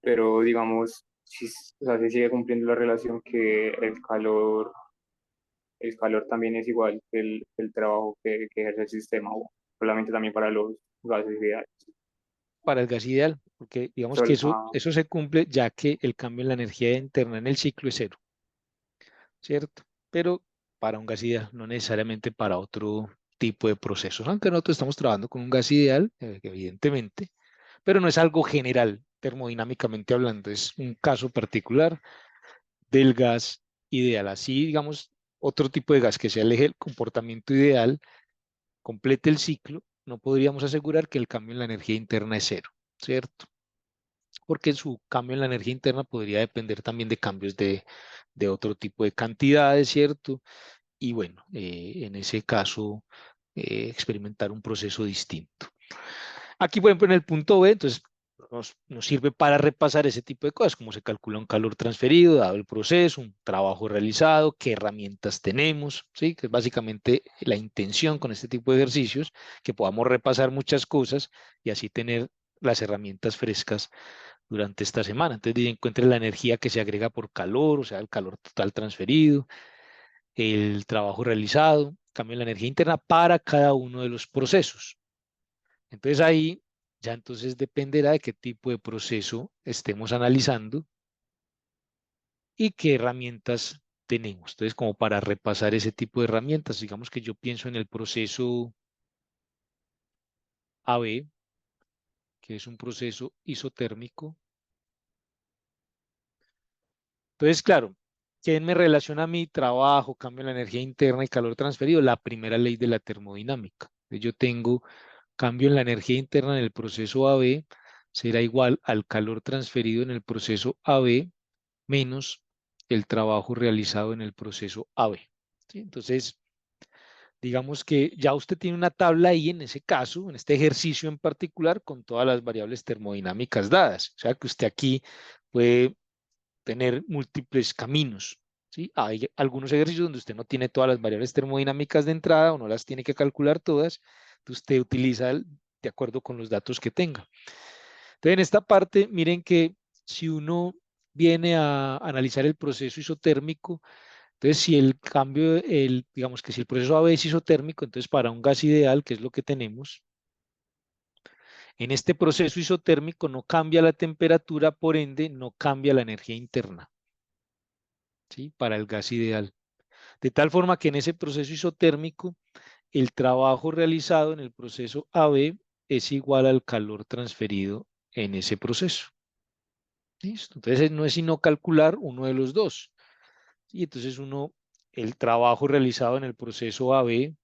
S6: Pero digamos, si, o sea, se sigue cumpliendo la relación que el calor también es igual que el trabajo que ejerce el sistema, o solamente también para los gases ideales.
S1: Para el gas ideal, porque digamos que eso se cumple ya que el cambio en la energía interna en el ciclo es cero, ¿cierto? Pero para un gas ideal, no necesariamente para otro tipo de procesos, aunque nosotros estamos trabajando con un gas ideal, evidentemente, pero no es algo general, termodinámicamente hablando, es un caso particular del gas ideal. Así, digamos, otro tipo de gas que sea el comportamiento ideal, complete el ciclo, no podríamos asegurar que el cambio en la energía interna es cero, ¿cierto? Porque su cambio en la energía interna podría depender también de cambios de otro tipo de cantidades, ¿cierto? Y bueno, en ese caso, experimentar un proceso distinto. Aquí, por ejemplo, en el punto B, entonces, nos sirve para repasar ese tipo de cosas, como se calcula un calor transferido, dado el proceso, un trabajo realizado, qué herramientas tenemos, ¿sí? Que es básicamente la intención con este tipo de ejercicios, que podamos repasar muchas cosas y así tener las herramientas frescas durante esta semana. Entonces, encuentre la energía que se agrega por calor, o sea, el calor total transferido, el trabajo realizado, cambio en la energía interna para cada uno de los procesos. Entonces ahí ya entonces dependerá de qué tipo de proceso estemos analizando y qué herramientas tenemos. Entonces, como para repasar ese tipo de herramientas, digamos que yo pienso en el proceso AB, que es un proceso isotérmico. Entonces, claro, ¿quién me relaciona a mi trabajo, cambio en la energía interna y calor transferido? La primera ley de la termodinámica. Entonces, yo tengo cambio en la energía interna en el proceso AB será igual al calor transferido en el proceso AB menos el trabajo realizado en el proceso AB. ¿Sí? Entonces, digamos que ya usted tiene una tabla ahí en ese caso, en este ejercicio en particular, con todas las variables termodinámicas dadas. O sea que usted aquí puede tener múltiples caminos. ¿Sí? Hay algunos ejercicios donde usted no tiene todas las variables termodinámicas de entrada o no las tiene que calcular todas. Entonces usted utiliza de acuerdo con los datos que tenga. Entonces en esta parte, miren que si uno viene a analizar el proceso isotérmico, entonces si el cambio, digamos que si el proceso AB es isotérmico, entonces para un gas ideal, que es lo que tenemos, en este proceso isotérmico no cambia la temperatura, por ende no cambia la energía interna. ¿Sí? Para el gas ideal. De tal forma que en ese proceso isotérmico, el trabajo realizado en el proceso AB es igual al calor transferido en ese proceso. ¿Listo? Entonces no es sino calcular uno de los dos. Y entonces el trabajo realizado en el proceso AB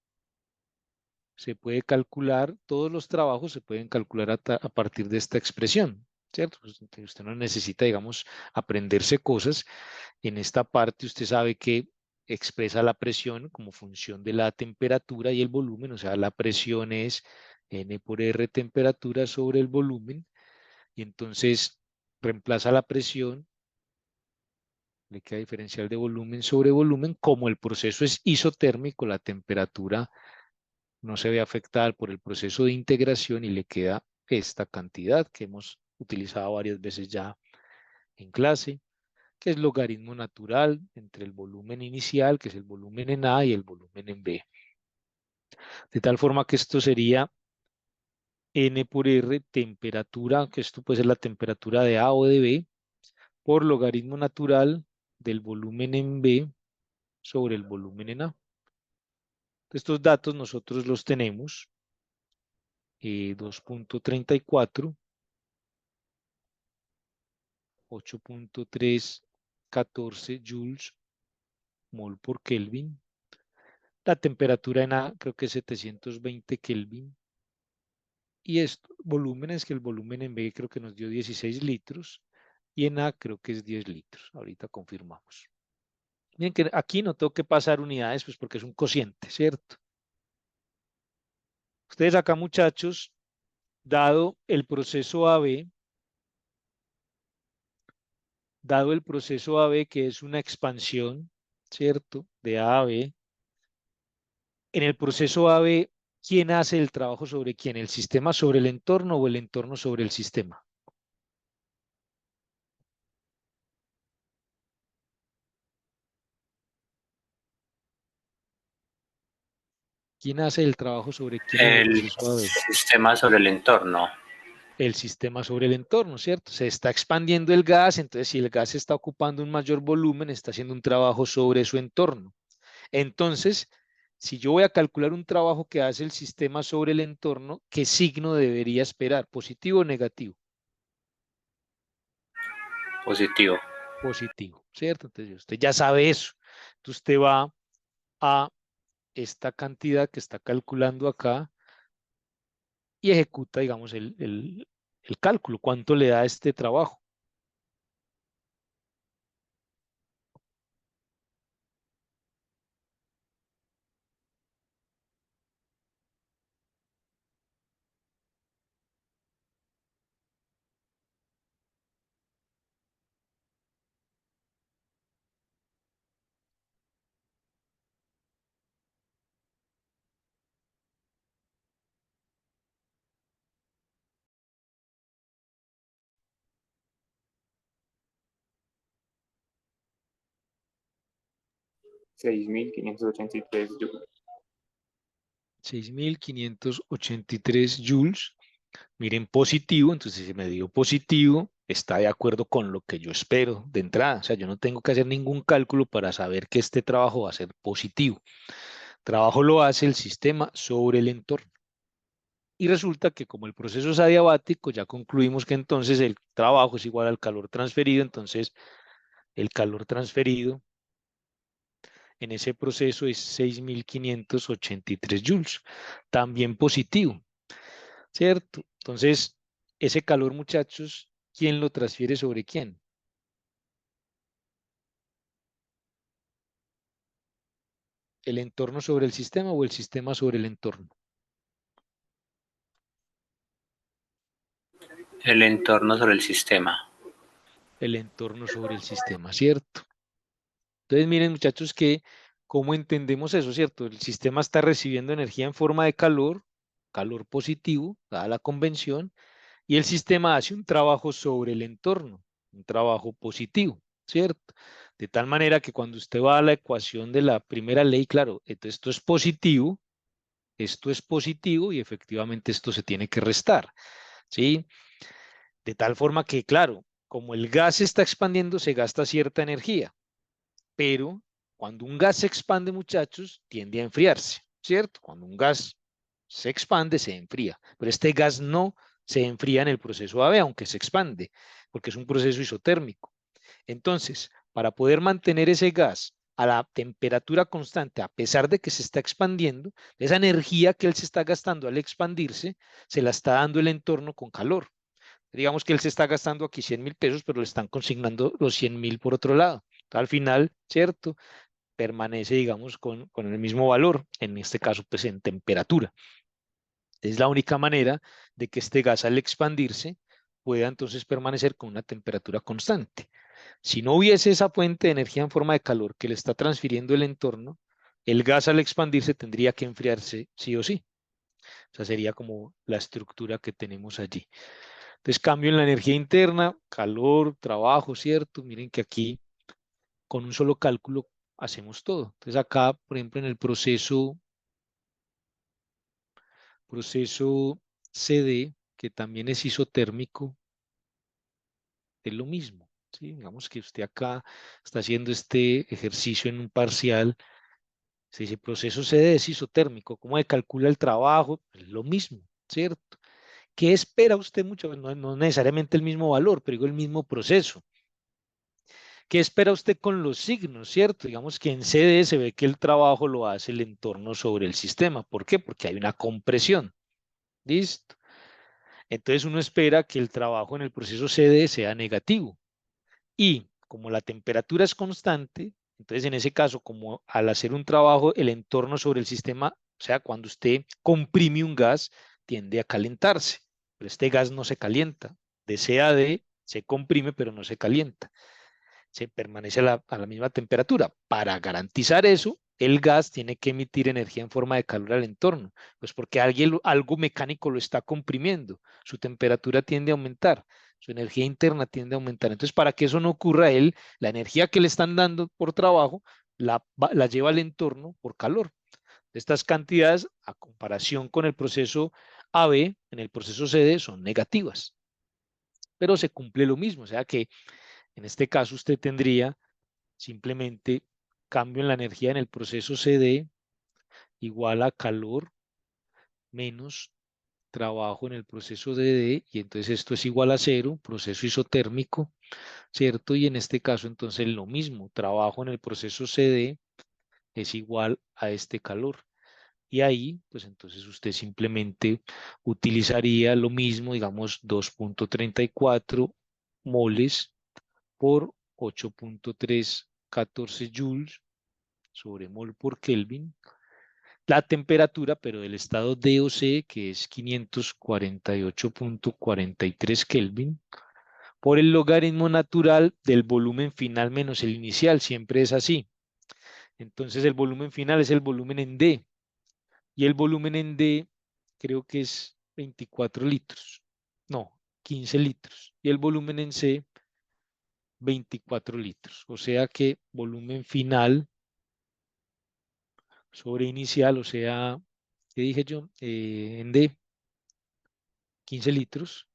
S1: se puede calcular, todos los trabajos se pueden calcular a partir de esta expresión, ¿cierto? Pues, usted no necesita, digamos, aprenderse cosas. En esta parte usted sabe que expresa la presión como función de la temperatura y el volumen, o sea, la presión es N por R temperatura sobre el volumen, y entonces reemplaza la presión, le queda diferencial de volumen sobre volumen. Como el proceso es isotérmico, la temperatura no se ve afectada por el proceso de integración y le queda esta cantidad que hemos utilizado varias veces ya en clase, que es logaritmo natural entre el volumen inicial, que es el volumen en A, y el volumen en B. De tal forma que esto sería N por R, temperatura, que esto puede ser la temperatura de A o de B, por logaritmo natural del volumen en B sobre el volumen en A. Estos datos nosotros los tenemos, 2.34, 8.314 joules mol por Kelvin. La temperatura en A creo que es 720 Kelvin. Y estos volúmenes, que el volumen en B creo que nos dio 16 litros y en A creo que es 10 litros. Ahorita confirmamos. Miren que aquí no tengo que pasar unidades, pues porque es un cociente, ¿cierto? Ustedes acá, muchachos, dado el proceso AB, que es una expansión, ¿cierto? De A a B, en el proceso AB, ¿quién hace el trabajo sobre quién? ¿El sistema sobre el entorno o el entorno sobre el sistema? ¿Quién hace el trabajo sobre quién en el
S4: El
S1: proceso AB?
S4: sistema sobre el entorno.
S1: El sistema sobre el entorno, ¿cierto? Se está expandiendo el gas, entonces si el gas está ocupando un mayor volumen, está haciendo un trabajo sobre su entorno. Entonces, si yo voy a calcular un trabajo que hace el sistema sobre el entorno, ¿qué signo debería esperar? ¿Positivo o negativo?
S4: Positivo.
S1: Positivo, ¿cierto? Entonces usted ya sabe eso. Entonces usted va a esta cantidad que está calculando acá y ejecuta, digamos, el cálculo. ¿Cuánto le da este trabajo?
S6: $6.583 joules.
S1: 6.583 joules. Miren, positivo, entonces si me dio positivo, está de acuerdo con lo que yo espero de entrada. O sea, yo no tengo que hacer ningún cálculo para saber que este trabajo va a ser positivo. Trabajo lo hace el sistema sobre el entorno. Y resulta que como el proceso es adiabático, ya concluimos que entonces el trabajo es igual al calor transferido. Entonces, el calor transferido en ese proceso es 6.583 joules. También positivo, ¿cierto? Entonces, ese calor, muchachos, ¿quién lo transfiere sobre quién? ¿El entorno sobre el sistema o el sistema sobre el entorno?
S4: El entorno sobre el sistema.
S1: El entorno sobre el sistema, ¿cierto? Entonces miren muchachos que cómo entendemos eso, ¿cierto? El sistema está recibiendo energía en forma de calor, calor positivo, dada la convención, y el sistema hace un trabajo sobre el entorno, un trabajo positivo, ¿cierto? De tal manera que cuando usted va a la ecuación de la primera ley, claro, esto es positivo y efectivamente esto se tiene que restar, ¿sí? De tal forma que, claro, como el gas se está expandiendo, se gasta cierta energía, pero cuando un gas se expande, muchachos, tiende a enfriarse, ¿cierto? Cuando un gas se expande, se enfría, pero este gas no se enfría en el proceso AB, aunque se expande, porque es un proceso isotérmico. Entonces, para poder mantener ese gas a la temperatura constante, a pesar de que se está expandiendo, esa energía que él se está gastando al expandirse, se la está dando el entorno con calor. Digamos que él se está gastando aquí 100.000 pesos, pero le están consignando los 100.000 por otro lado. Al final, ¿cierto? Permanece, digamos, con el mismo valor, en este caso, pues en temperatura. Es la única manera de que este gas al expandirse pueda entonces permanecer con una temperatura constante. Si no hubiese esa fuente de energía en forma de calor que le está transfiriendo el entorno, el gas al expandirse tendría que enfriarse sí o sí. O sea, sería como la estructura que tenemos allí. Entonces, cambio en la energía interna, calor, trabajo, ¿cierto? Miren que aquí con un solo cálculo hacemos todo. Entonces, acá, por ejemplo, en el proceso CD, que también es isotérmico, es lo mismo, ¿sí? Digamos que usted acá está haciendo este ejercicio en un parcial, se dice proceso CD es isotérmico, ¿cómo se calcula el trabajo? Es lo mismo, ¿cierto? ¿Qué espera usted mucho? No necesariamente el mismo valor, pero digo el mismo proceso. ¿Qué espera usted con los signos, cierto? Digamos que en CD se ve que el trabajo lo hace el entorno sobre el sistema. ¿Por qué? Porque hay una compresión. ¿Listo? Entonces uno espera que el trabajo en el proceso CD sea negativo. Y como la temperatura es constante, entonces en ese caso, como al hacer un trabajo, el entorno sobre el sistema, o sea, cuando usted comprime un gas, tiende a calentarse. Pero este gas no se calienta. De C a D se comprime, pero no se calienta. Se permanece a la misma temperatura. Para garantizar eso, el gas tiene que emitir energía en forma de calor al entorno, pues porque algo mecánico lo está comprimiendo, su temperatura tiende a aumentar, su energía interna tiende a aumentar. Entonces, para que eso no ocurra, la energía que le están dando por trabajo, la lleva al entorno por calor. Estas cantidades, a comparación con el proceso AB, en el proceso CD, son negativas, pero se cumple lo mismo, o sea que en este caso usted tendría simplemente cambio en la energía en el proceso CD igual a calor menos trabajo en el proceso DD, y entonces esto es igual a cero, proceso isotérmico, ¿cierto? Y en este caso entonces lo mismo, trabajo en el proceso CD es igual a este calor. Y ahí, pues entonces usted simplemente utilizaría lo mismo, digamos 2.34 moles por 8.314 joules sobre mol por Kelvin, la temperatura, pero del estado D o C, que es 548.43 Kelvin, por el logaritmo natural del volumen final menos el inicial, siempre es así. Entonces el volumen final es el volumen en D, y el volumen en D creo que es 24 litros, no, 15 litros, y el volumen en C 24 litros, o sea que volumen final sobre inicial, o sea, ¿qué dije yo? En D, 15 litros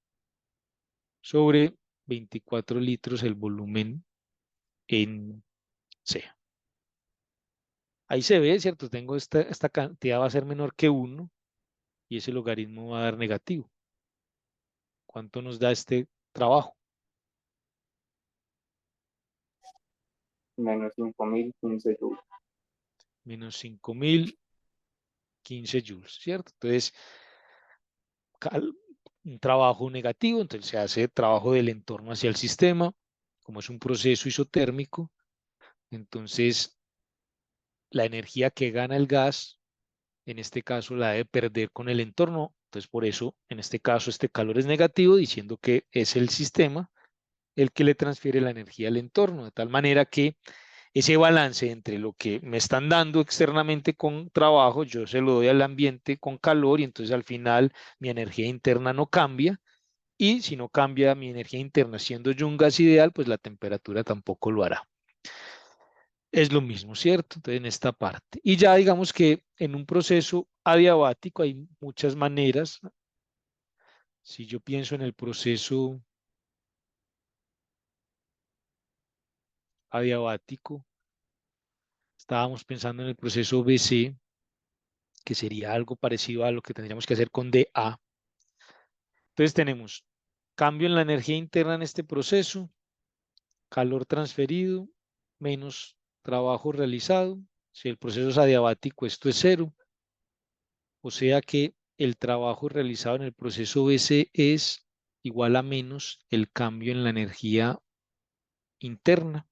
S1: sobre 24 litros el volumen en C. Ahí se ve, ¿cierto? Tengo esta cantidad va a ser menor que 1 y ese logaritmo va a dar negativo. ¿Cuánto nos da este trabajo?
S6: Menos 5.015 joules.
S1: Menos 5.015 joules, ¿cierto? Entonces, un trabajo negativo, entonces se hace trabajo del entorno hacia el sistema, como es un proceso isotérmico, entonces la energía que gana el gas, en este caso la debe perder con el entorno. Entonces, por eso, en este caso, este calor es negativo, diciendo que es el sistema el que le transfiere la energía al entorno, de tal manera que ese balance entre lo que me están dando externamente con trabajo, yo se lo doy al ambiente con calor y entonces al final mi energía interna no cambia. Y si no cambia mi energía interna siendo yo un gas ideal, pues la temperatura tampoco lo hará. Es lo mismo, ¿cierto? Entonces, en esta parte. Y ya digamos que en un proceso adiabático hay muchas maneras. Si yo pienso en el proceso adiabático, estábamos pensando en el proceso BC, que sería algo parecido a lo que tendríamos que hacer con DA. Entonces tenemos cambio en la energía interna en este proceso, calor transferido, menos trabajo realizado. Si el proceso es adiabático, esto es 0. O sea que el trabajo realizado en el proceso BC es igual a menos el cambio en la energía interna.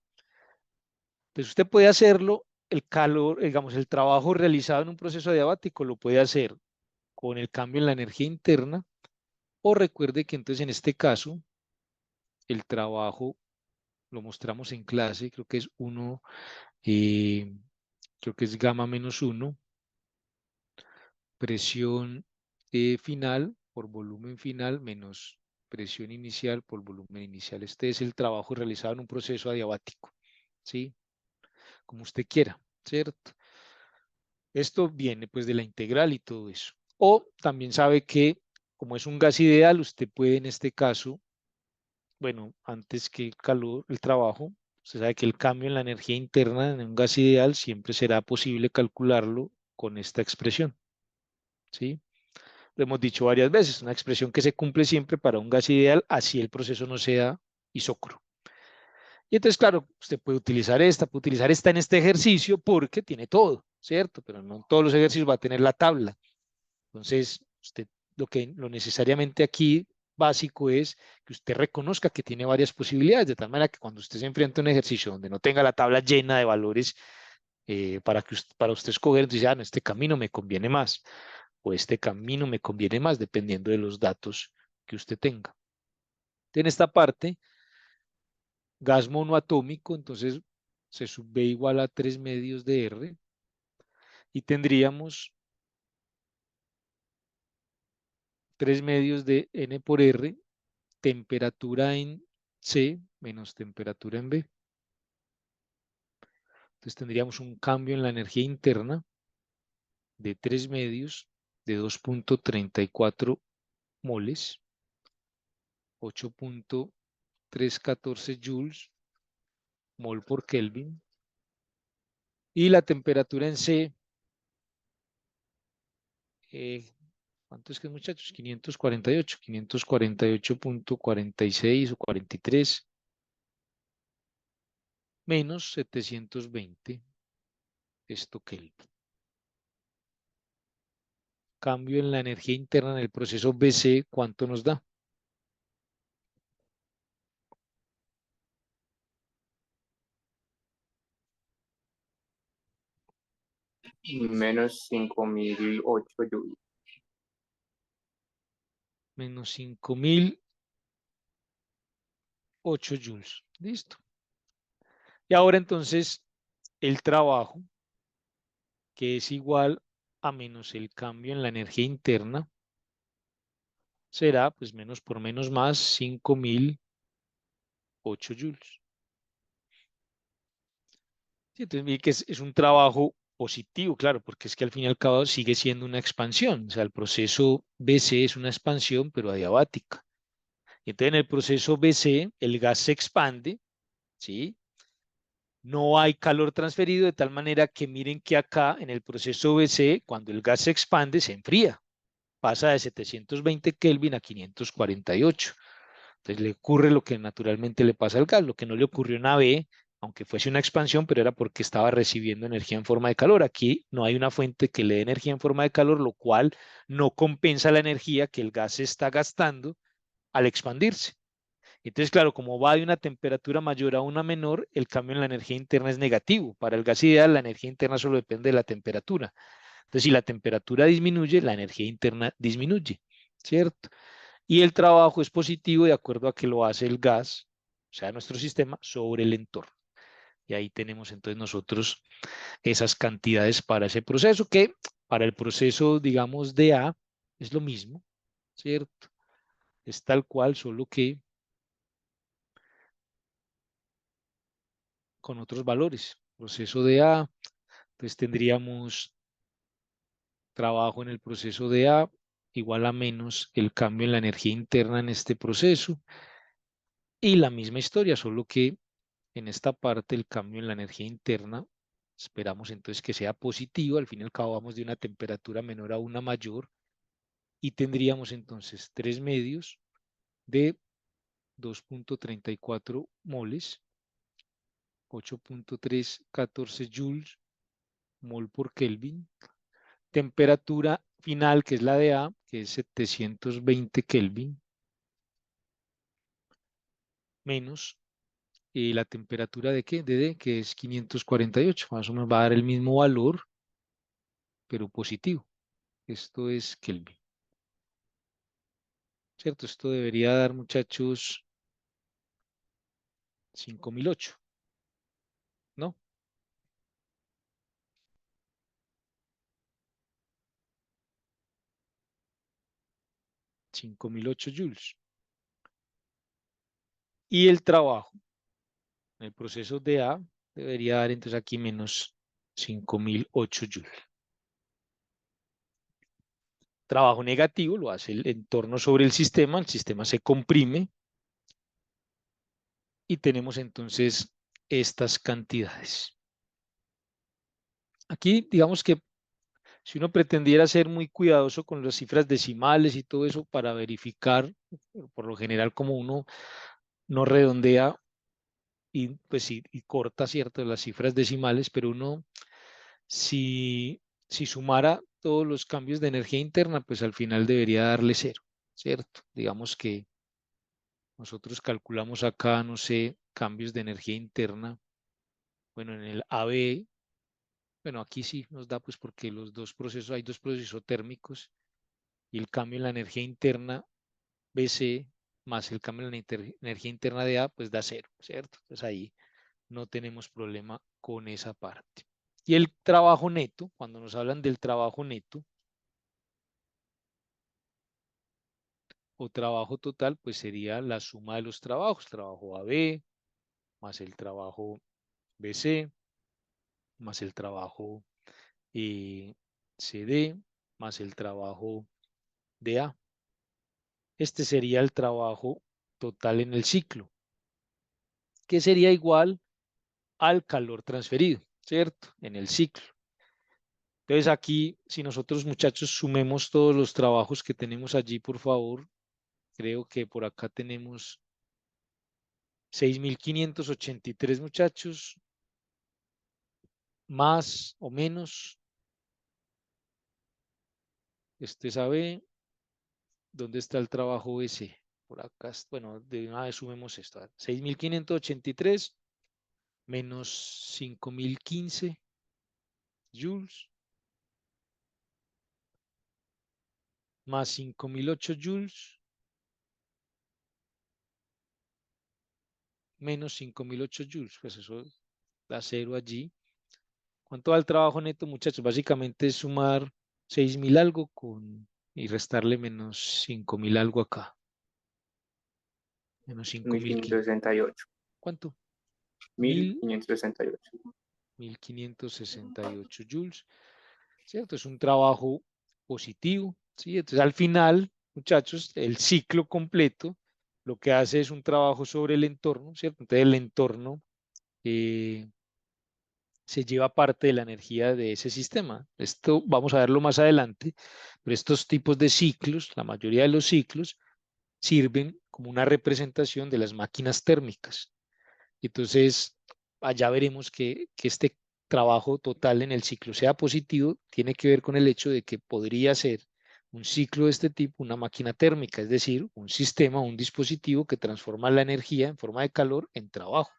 S1: Entonces usted puede hacerlo, el calor, digamos, el trabajo realizado en un proceso adiabático lo puede hacer con el cambio en la energía interna, o recuerde que entonces en este caso el trabajo lo mostramos en clase, creo que es 1, creo que es gamma menos 1, presión final por volumen final menos presión inicial por volumen inicial. Este es el trabajo realizado en un proceso adiabático, ¿sí? Como usted quiera, ¿cierto? Esto viene pues de la integral y todo eso. O también sabe que como es un gas ideal, usted puede en este caso, bueno, antes que el calor, el trabajo, usted sabe que el cambio en la energía interna en un gas ideal siempre será posible calcularlo con esta expresión, ¿sí? Lo hemos dicho varias veces, una expresión que se cumple siempre para un gas ideal, así el proceso no sea isócrono. Y entonces, claro, usted puede utilizar esta en este ejercicio porque tiene todo, ¿cierto? Pero no en todos los ejercicios va a tener la tabla. Entonces, usted lo necesariamente aquí básico es que usted reconozca que tiene varias posibilidades, de tal manera que cuando usted se enfrenta a un ejercicio donde no tenga la tabla llena de valores para usted escoger, dice, no, este camino me conviene más, o este camino me conviene más, dependiendo de los datos que usted tenga. En esta parte, gas monoatómico, entonces se sub B igual a 3 medios de R, y tendríamos 3 medios de N por R, temperatura en C menos temperatura en B. Entonces tendríamos un cambio en la energía interna de 3 medios de 2.34 moles, 8.314 joules, mol por Kelvin. Y la temperatura en C, ¿cuánto es que muchachos? 548.46 o 43 menos 720 esto Kelvin. Cambio en la energía interna en el proceso BC, ¿cuánto nos da?
S6: Menos 5008 joules.
S1: Menos 5008 joules. Listo. Y ahora entonces el trabajo, que es igual a menos el cambio en la energía interna, será pues menos por menos más 5008 joules. Sí, entonces mire que es un trabajo positivo, claro, porque es que al fin y al cabo sigue siendo una expansión. O sea, el proceso BC es una expansión, pero adiabática. Entonces en el proceso BC el gas se expande, ¿sí? No hay calor transferido, de tal manera que miren que acá en el proceso BC, cuando el gas se expande, se enfría. Pasa de 720 Kelvin a 548. Entonces le ocurre lo que naturalmente le pasa al gas, lo que no le ocurrió en AB, aunque fuese una expansión, pero era porque estaba recibiendo energía en forma de calor. Aquí no hay una fuente que le dé energía en forma de calor, lo cual no compensa la energía que el gas está gastando al expandirse. Entonces, claro, como va de una temperatura mayor a una menor, el cambio en la energía interna es negativo. Para el gas ideal, la energía interna solo depende de la temperatura. Entonces, si la temperatura disminuye, la energía interna disminuye, ¿cierto? Y el trabajo es positivo de acuerdo a que lo hace el gas, o sea, nuestro sistema, sobre el entorno. Y ahí tenemos entonces nosotros esas cantidades para ese proceso, que para el proceso, digamos, de A es lo mismo, ¿cierto? Es tal cual, solo que con otros valores. Proceso de A, entonces tendríamos trabajo en el proceso de A igual a menos el cambio en la energía interna en este proceso. Y la misma historia, solo que en esta parte el cambio en la energía interna, esperamos entonces que sea positivo, al fin y al cabo vamos de una temperatura menor a una mayor, y tendríamos entonces 3 medios de 2.34 moles, 8.314 joules, mol por Kelvin, temperatura final que es la de A, que es 720 Kelvin, menos la temperatura de ¿qué? De D, que es 548, más o menos va a dar el mismo valor, pero positivo. Esto es Kelvin. ¿Cierto? Esto debería dar, muchachos, 5008, ¿no? 5008 joules. Y el trabajo en el proceso de A debería dar entonces aquí menos 5008 joules. Trabajo negativo lo hace el entorno sobre el sistema se comprime y tenemos entonces estas cantidades. Aquí digamos que si uno pretendiera ser muy cuidadoso con las cifras decimales y todo eso para verificar, por lo general como uno no redondea y pues sí, y corta, ¿cierto?, las cifras decimales, pero uno si sumara todos los cambios de energía interna, pues al final debería darle 0, ¿cierto? Digamos que nosotros calculamos acá, no sé, cambios de energía interna. Bueno, en el AB, bueno, aquí sí nos da pues porque los dos procesos, hay dos procesos térmicos y el cambio en la energía interna BC más el cambio en la energía interna de A, pues da 0, ¿cierto? Entonces ahí no tenemos problema con esa parte. Y el trabajo neto, cuando nos hablan del trabajo neto o trabajo total, pues sería la suma de los trabajos, trabajo AB más el trabajo BC más el trabajo CD más el trabajo DA. Este sería el trabajo total en el ciclo, que sería igual al calor transferido, ¿cierto? En el ciclo. Entonces aquí, si nosotros muchachos sumemos todos los trabajos que tenemos allí, por favor, creo que por acá tenemos 6.583 muchachos, más o menos. Este sabe, ¿dónde está el trabajo ese? Por acá, bueno, de una vez sumemos esto. 6.583 menos 5.015 joules más 5.008 joules menos 5.008 joules. Pues eso da 0 allí. ¿Cuánto va el trabajo neto, muchachos? Básicamente es sumar 6.000 algo y restarle menos 5.000 algo acá. Menos 5.000.
S6: 1568.
S1: ¿Cuánto?
S6: 1568.
S1: 1.568 joules. ¿Cierto? Es un trabajo positivo, ¿sí? Entonces, al final, muchachos, el ciclo completo lo que hace es un trabajo sobre el entorno, ¿cierto? Entonces, el entorno se lleva parte de la energía de ese sistema. Esto vamos a verlo más adelante, pero estos tipos de ciclos, la mayoría de los ciclos, sirven como una representación de las máquinas térmicas. Entonces, allá veremos que este trabajo total en el ciclo sea positivo, tiene que ver con el hecho de que podría ser Un ciclo de este tipo, una máquina térmica, es decir, un sistema, un dispositivo que transforma la energía en forma de calor en trabajo.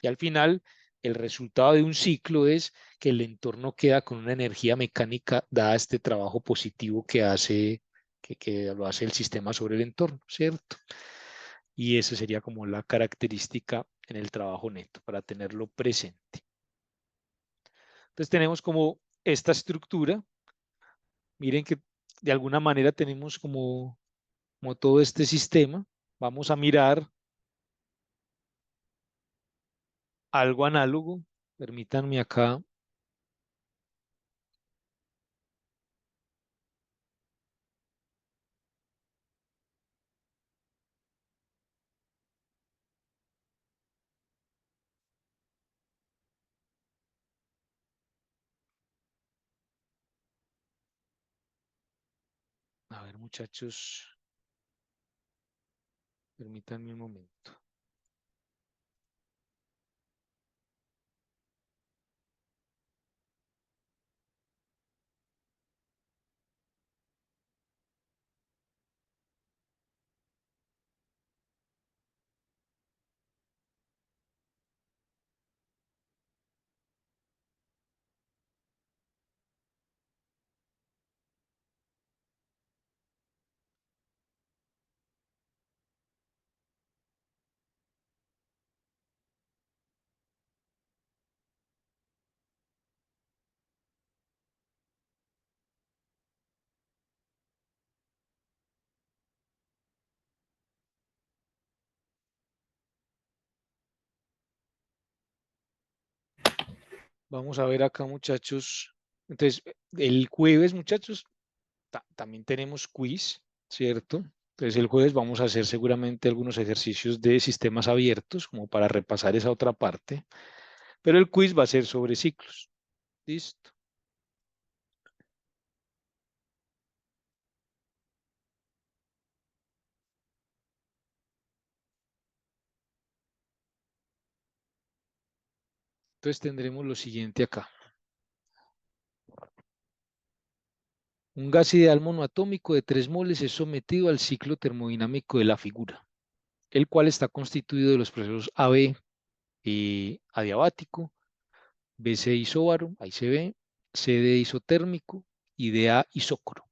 S1: Y al final, el resultado de un ciclo es que el entorno queda con una energía mecánica dada este trabajo positivo que hace, que lo hace el sistema sobre el entorno, ¿cierto? Y esa sería como la característica en el trabajo neto, para tenerlo presente. Entonces tenemos como esta estructura. Miren que de alguna manera tenemos como todo este sistema. Vamos a mirar algo análogo. Permítanme acá. A ver, muchachos, permítanme un momento. Vamos a ver acá, muchachos. Entonces, el jueves, muchachos, también tenemos quiz, ¿cierto? Entonces, el jueves vamos a hacer seguramente algunos ejercicios de sistemas abiertos, como para repasar esa otra parte. Pero el quiz va a ser sobre ciclos. ¿Listo? Entonces, tendremos lo siguiente acá. Un gas ideal monoatómico de 3 moles es sometido al ciclo termodinámico de la figura, el cual está constituido de los procesos AB adiabático, BC isóbaro, ahí se ve, CD isotérmico y DA isócoro.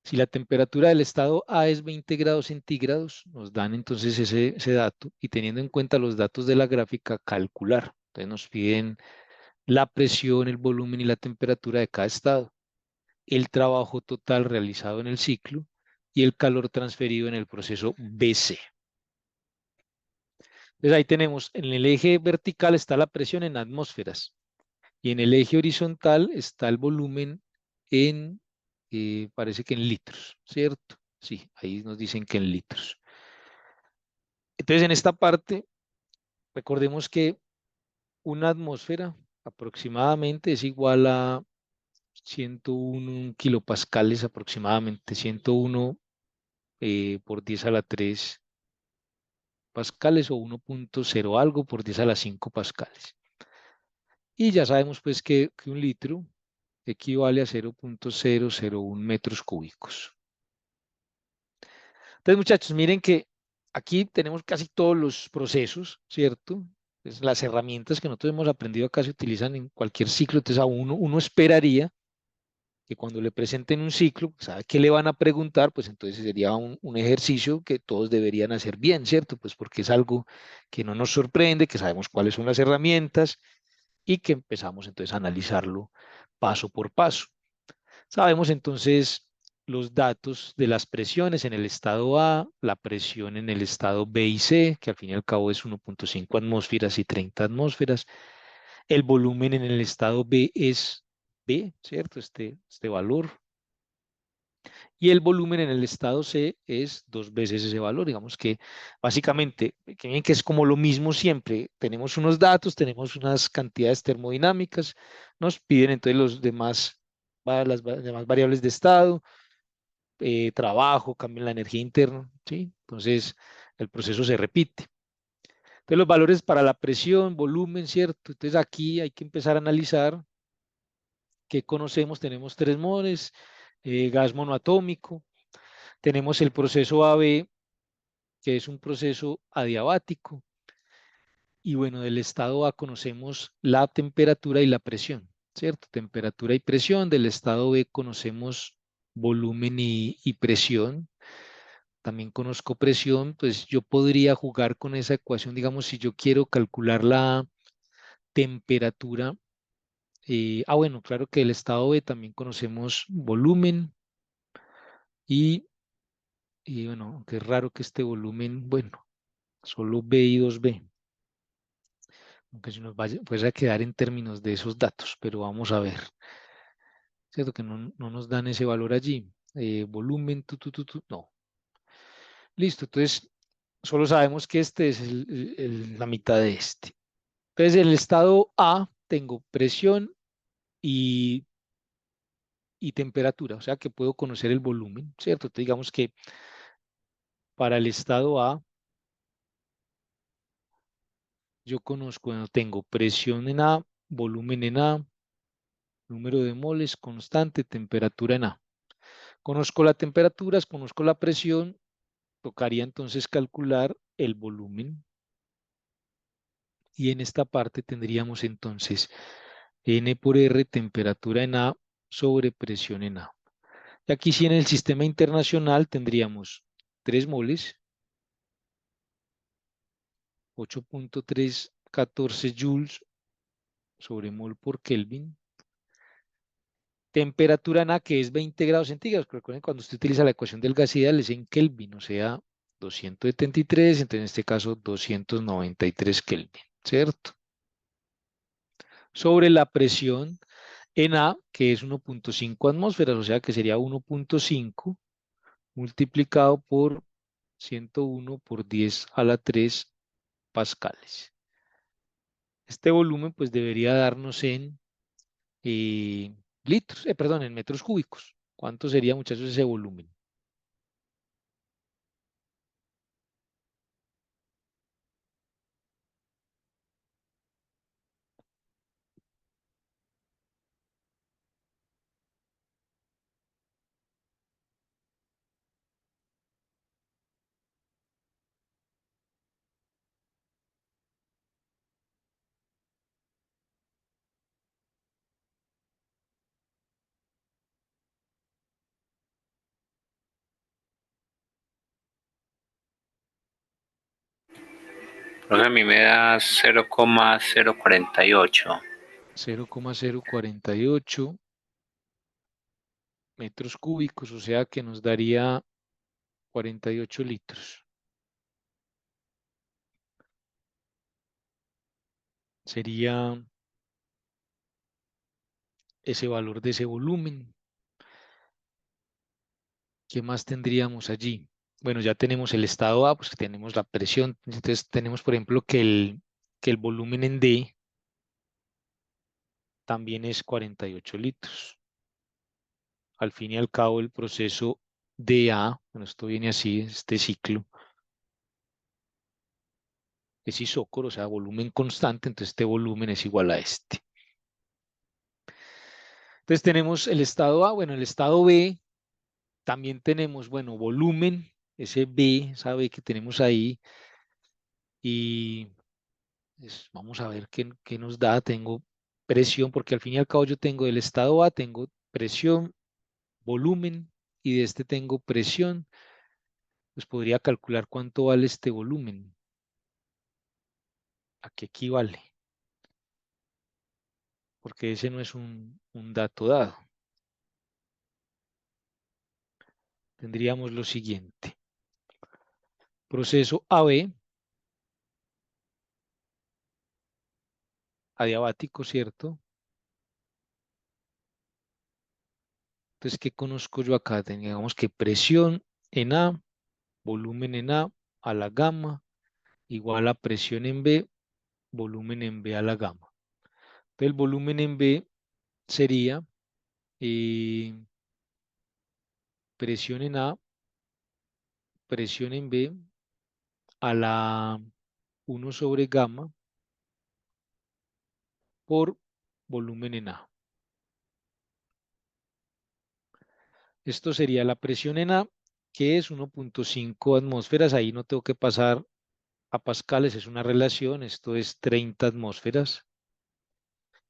S1: Si la temperatura del estado A es 20 grados centígrados, nos dan entonces ese dato, y teniendo en cuenta los datos de la gráfica, calcular. Entonces nos piden la presión, el volumen y la temperatura de cada estado, el trabajo total realizado en el ciclo y el calor transferido en el proceso BC. Entonces ahí tenemos, en el eje vertical está la presión en atmósferas y en el eje horizontal está el volumen en, parece que en litros, ¿cierto? Sí, ahí nos dicen que en litros. Entonces en esta parte, recordemos que una atmósfera aproximadamente es igual a 101 kilopascales, aproximadamente 101 por 10 a la 3 pascales, o 1.0 algo por 10 a la 5 pascales. Y ya sabemos pues que un litro equivale a 0.001 metros cúbicos. Entonces, muchachos, miren que aquí tenemos casi todos los procesos, ¿cierto? Pues las herramientas que nosotros hemos aprendido acá se utilizan en cualquier ciclo. Entonces, uno esperaría que cuando le presenten un ciclo, ¿sabe qué le van a preguntar? Pues entonces sería un ejercicio que todos deberían hacer bien, ¿cierto? Pues porque es algo que no nos sorprende, que sabemos cuáles son las herramientas y que empezamos entonces a analizarlo paso por paso. Sabemos entonces los datos de las presiones en el estado A, la presión en el estado B y C, que al fin y al cabo es 1.5 atmósferas y 30 atmósferas. El volumen en el estado B es B, ¿cierto? Este valor. Y el volumen en el estado C es 2 veces ese valor. Digamos que básicamente, que bien que es como lo mismo siempre. Tenemos unos datos, tenemos unas cantidades termodinámicas, nos piden entonces las demás variables de estado, trabajo, cambio en la energía interna, ¿sí? Entonces el proceso se repite. Entonces los valores para la presión, volumen, ¿cierto? Entonces aquí hay que empezar a analizar qué conocemos. Tenemos 3 moles, gas monoatómico. Tenemos el proceso AB, que es un proceso adiabático. Y bueno, del estado A conocemos la temperatura y la presión, ¿cierto? Temperatura y presión. Del estado B conocemos volumen y presión. También conozco presión, pues yo podría jugar con esa ecuación, digamos, si yo quiero calcular la temperatura. Bueno, claro que del estado B también conocemos volumen y bueno, aunque es raro que este volumen, bueno, solo B y 2B, aunque se nos vaya, fuese a quedar en términos de esos datos, pero vamos a ver, ¿cierto? Que no nos dan ese valor allí. Volumen, no. Listo, entonces solo sabemos que este es la mitad de este. Entonces, en el estado A tengo presión y, y temperatura, o sea que puedo conocer el volumen, ¿cierto? Entonces, digamos que para el estado A, yo conozco, bueno, tengo presión en A, volumen en A, número de moles constante, temperatura en A. Conozco las temperaturas, conozco la presión, tocaría entonces calcular el volumen. Y en esta parte tendríamos entonces N por R, temperatura en A sobre presión en A. Y aquí sí en el sistema internacional tendríamos 3 moles, 8.314 joules sobre mol por Kelvin. Temperatura en A que es 20 grados centígrados. Recuerden cuando usted utiliza la ecuación del gas ideal es en Kelvin, o sea, 273, entonces en este caso 293 Kelvin, ¿cierto? Sobre la presión en A, que es 1.5 atmósferas, o sea que sería 1.5 multiplicado por 101 por 10 a la 3 pascales. Este volumen pues debería darnos en litros, perdón, en metros cúbicos. ¿Cuánto sería, muchachos, ese volumen?
S4: Profe, a mí me da 0,048.
S1: 0,048 metros cúbicos, o sea que nos daría 48 litros. Sería ese valor de ese volumen. ¿Qué más tendríamos allí? Bueno, ya tenemos el estado A, pues tenemos la presión. Entonces tenemos, por ejemplo, que el volumen en D también es 48 litros. Al fin y al cabo, el proceso DA, bueno, esto viene así, este ciclo, es isócoro, o sea, volumen constante, entonces este volumen es igual a este. Entonces tenemos el estado A, bueno, el estado B, también tenemos, bueno, volumen, ese B, esa B que tenemos ahí, y vamos a ver qué nos da. Tengo presión, porque al fin y al cabo yo tengo del estado A, tengo presión, volumen, y de este tengo presión, pues podría calcular cuánto vale este volumen. ¿A qué equivale? Porque ese no es un dato dado. Tendríamos lo siguiente. Proceso AB, adiabático, ¿cierto? Entonces, ¿qué conozco yo acá? Tengamos que presión en A, volumen en A la gamma, igual a presión en B, volumen en B a la gamma. Entonces, el volumen en B sería presión en A, presión en B a la 1 sobre gamma por volumen en A. Esto sería la presión en A, que es 1.5 atmósferas. Ahí no tengo que pasar a pascales, es una relación. Esto es 30 atmósferas.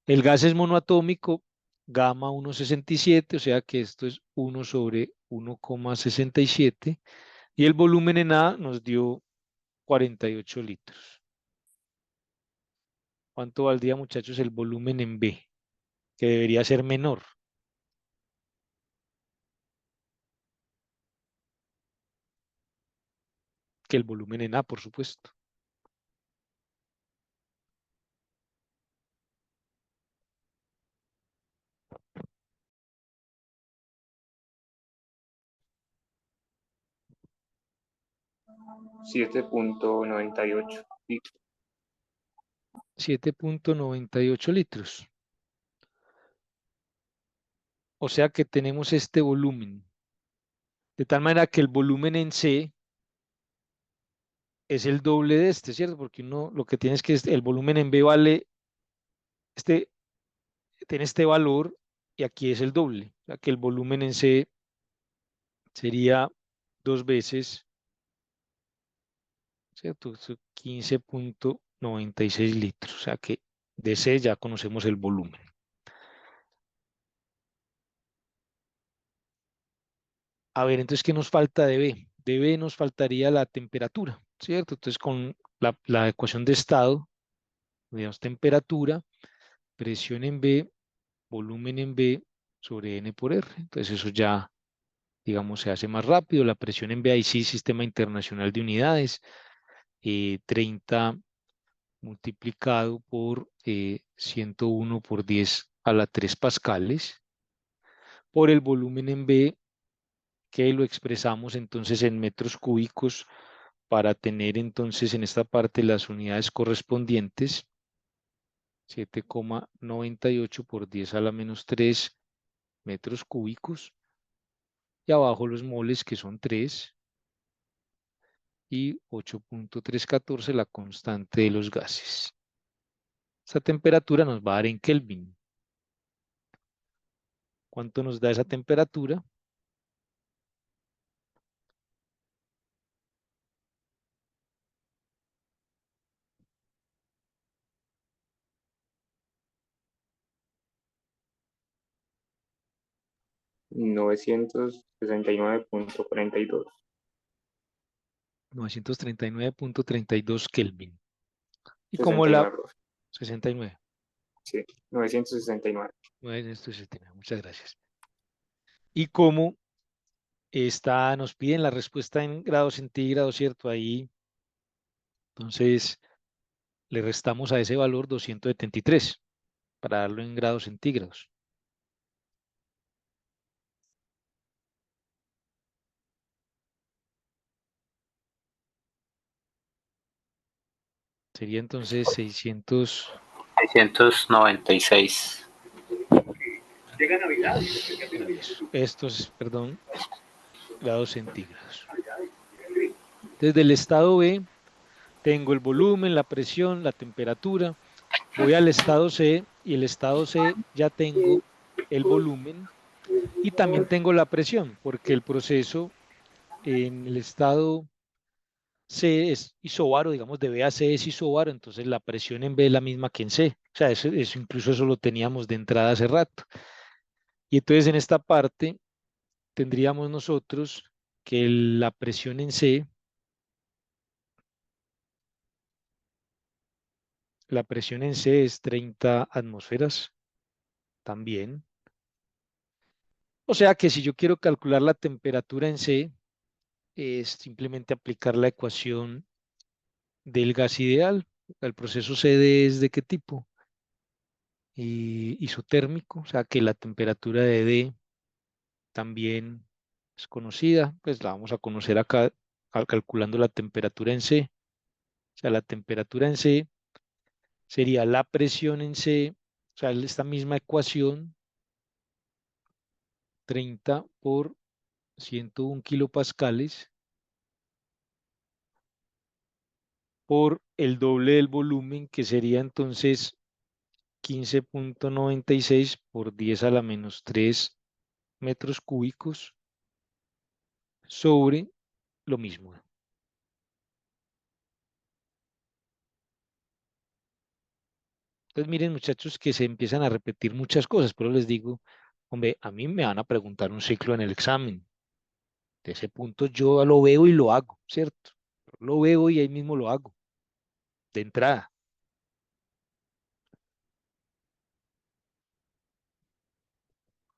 S1: El gas es monoatómico, gamma 1,67, o sea que esto es 1 sobre 1,67. Y el volumen en A nos dio 48 litros. ¿Cuánto valdría, muchachos, el volumen en B? Que debería ser menor. Que el volumen en A, por supuesto.
S6: $7.98 litros.
S1: 7.98 litros. O sea que tenemos este volumen. De tal manera que el volumen en C es el doble de este, ¿cierto? Porque uno lo que tiene es que el volumen en B vale, tiene este valor y aquí es el doble. O sea que el volumen en C sería 2 veces, ¿cierto? 15.96 litros. O sea que de C ya conocemos el volumen. A ver, entonces, ¿qué nos falta de B? De B nos faltaría la temperatura, ¿cierto? Entonces, con la ecuación de estado, digamos, temperatura, presión en B, volumen en B sobre N por R. Entonces, eso ya, digamos, se hace más rápido. La presión en B, ahí sí, Sistema Internacional de Unidades, 30 multiplicado por 101 por 10 a la 3 pascales, por el volumen en B, que lo expresamos entonces en metros cúbicos para tener entonces en esta parte las unidades correspondientes. 7,98 por 10 a la menos 3 metros cúbicos. Y abajo los moles, que son 3. Y 8.314 la constante de los gases. Esta temperatura nos va a dar en Kelvin. ¿Cuánto nos da esa temperatura?
S6: $969.42.
S1: 939.32 Kelvin. Y como
S6: 69,
S1: la
S6: profe.
S1: 69.
S6: Sí, 969.
S1: 969, muchas gracias. Y como nos piden la respuesta en grados centígrados, ¿cierto? Ahí, entonces, le restamos a ese valor 273 para darlo en grados centígrados. Sería entonces
S4: 696.
S1: estos, perdón, grados centígrados. Desde el estado B tengo el volumen, la presión, la temperatura. Voy al estado C y el estado C ya tengo el volumen y también tengo la presión, porque el proceso en el estado C es isobaro, digamos, de B a C es isobaro, entonces la presión en B es la misma que en C. O sea, eso incluso eso lo teníamos de entrada hace rato. Y entonces en esta parte tendríamos nosotros que la presión en C, la presión en C es 30 atmósferas también. O sea que si yo quiero calcular la temperatura en C, es simplemente aplicar la ecuación del gas ideal. El proceso CD es de qué tipo? Isotérmico, o sea que la temperatura de D también es conocida, pues la vamos a conocer acá calculando la temperatura en C. O sea, la temperatura en C sería la presión en C, o sea, esta misma ecuación, 30 por 101 kilopascales por el doble del volumen, que sería entonces 15.96 por 10 a la menos 3 metros cúbicos, sobre lo mismo. Entonces miren muchachos que se empiezan a repetir muchas cosas, pero les digo, hombre, a mí me van a preguntar un ciclo en el examen. De ese punto yo lo veo y lo hago, ¿cierto? Lo veo y ahí mismo lo hago, de entrada.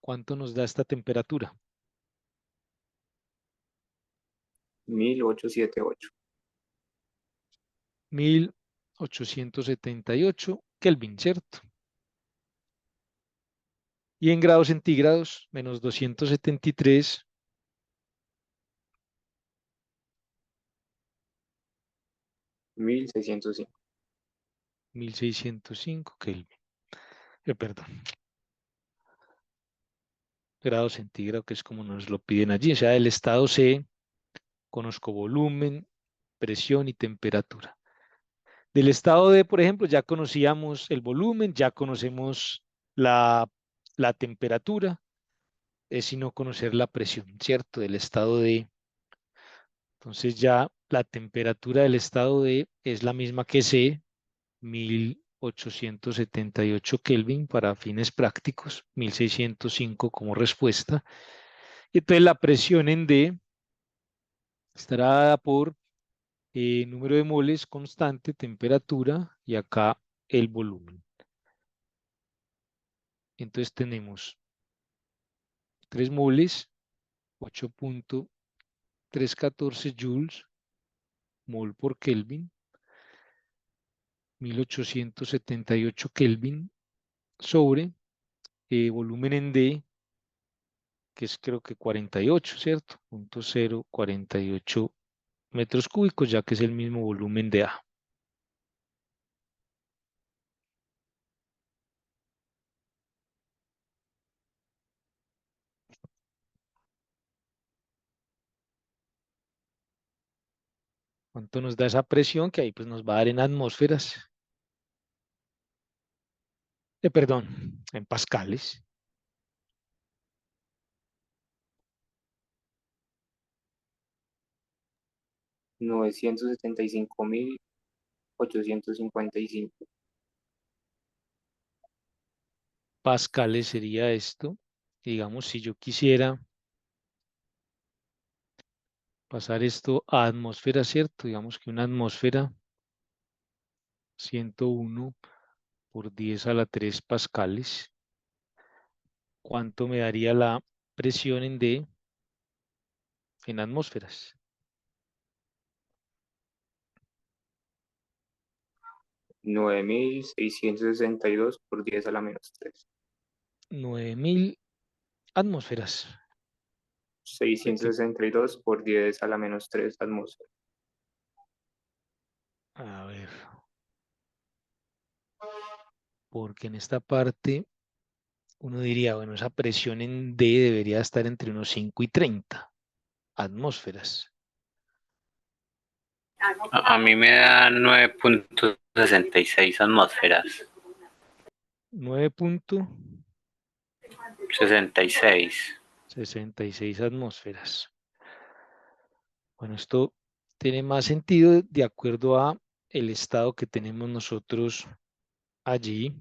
S1: ¿Cuánto nos da esta temperatura?
S6: 1878.
S1: 1878 Kelvin, ¿cierto? Y en grados centígrados, menos 273.
S6: 1605.
S1: 1605 Kelvin. Perdón. Grados centígrados, que es como nos lo piden allí. O sea, el estado C, conozco volumen, presión y temperatura. Del estado D, por ejemplo, ya conocíamos el volumen, ya conocemos la temperatura, es sino conocer la presión, ¿cierto? Del estado D. Entonces ya la temperatura del estado D es la misma que C, 1878 Kelvin para fines prácticos, 1605 como respuesta. Y entonces la presión en D estará dada por número de moles constante, temperatura y acá el volumen. Entonces tenemos 3 moles, 8.314 joules, mol por Kelvin, 1878 Kelvin sobre volumen en D, que es creo que 48, ¿cierto? 0.048 metros cúbicos, ya que es el mismo volumen de A. ¿Cuánto nos da esa presión? Que ahí pues nos va a dar en atmósferas. Perdón, en pascales.
S6: $975.855.
S1: Pascales sería esto. Digamos, si yo quisiera pasar esto a atmósfera, ¿cierto? Digamos que una atmósfera 101 por 10 a la 3 pascales. ¿Cuánto me daría la presión en D en atmósferas?
S6: 9.662 por 10 a la menos 3.
S1: 9000 atmósferas.
S6: 662 por 10 a la menos 3 atmósferas.
S1: A ver. Porque en esta parte uno diría, bueno, esa presión en D debería estar entre unos 5 y 30 atmósferas.
S4: A mí me da 9.66 atmósferas.
S1: 9.66
S4: 66.
S1: atmósferas. Bueno, esto tiene más sentido de acuerdo a el estado que tenemos nosotros allí.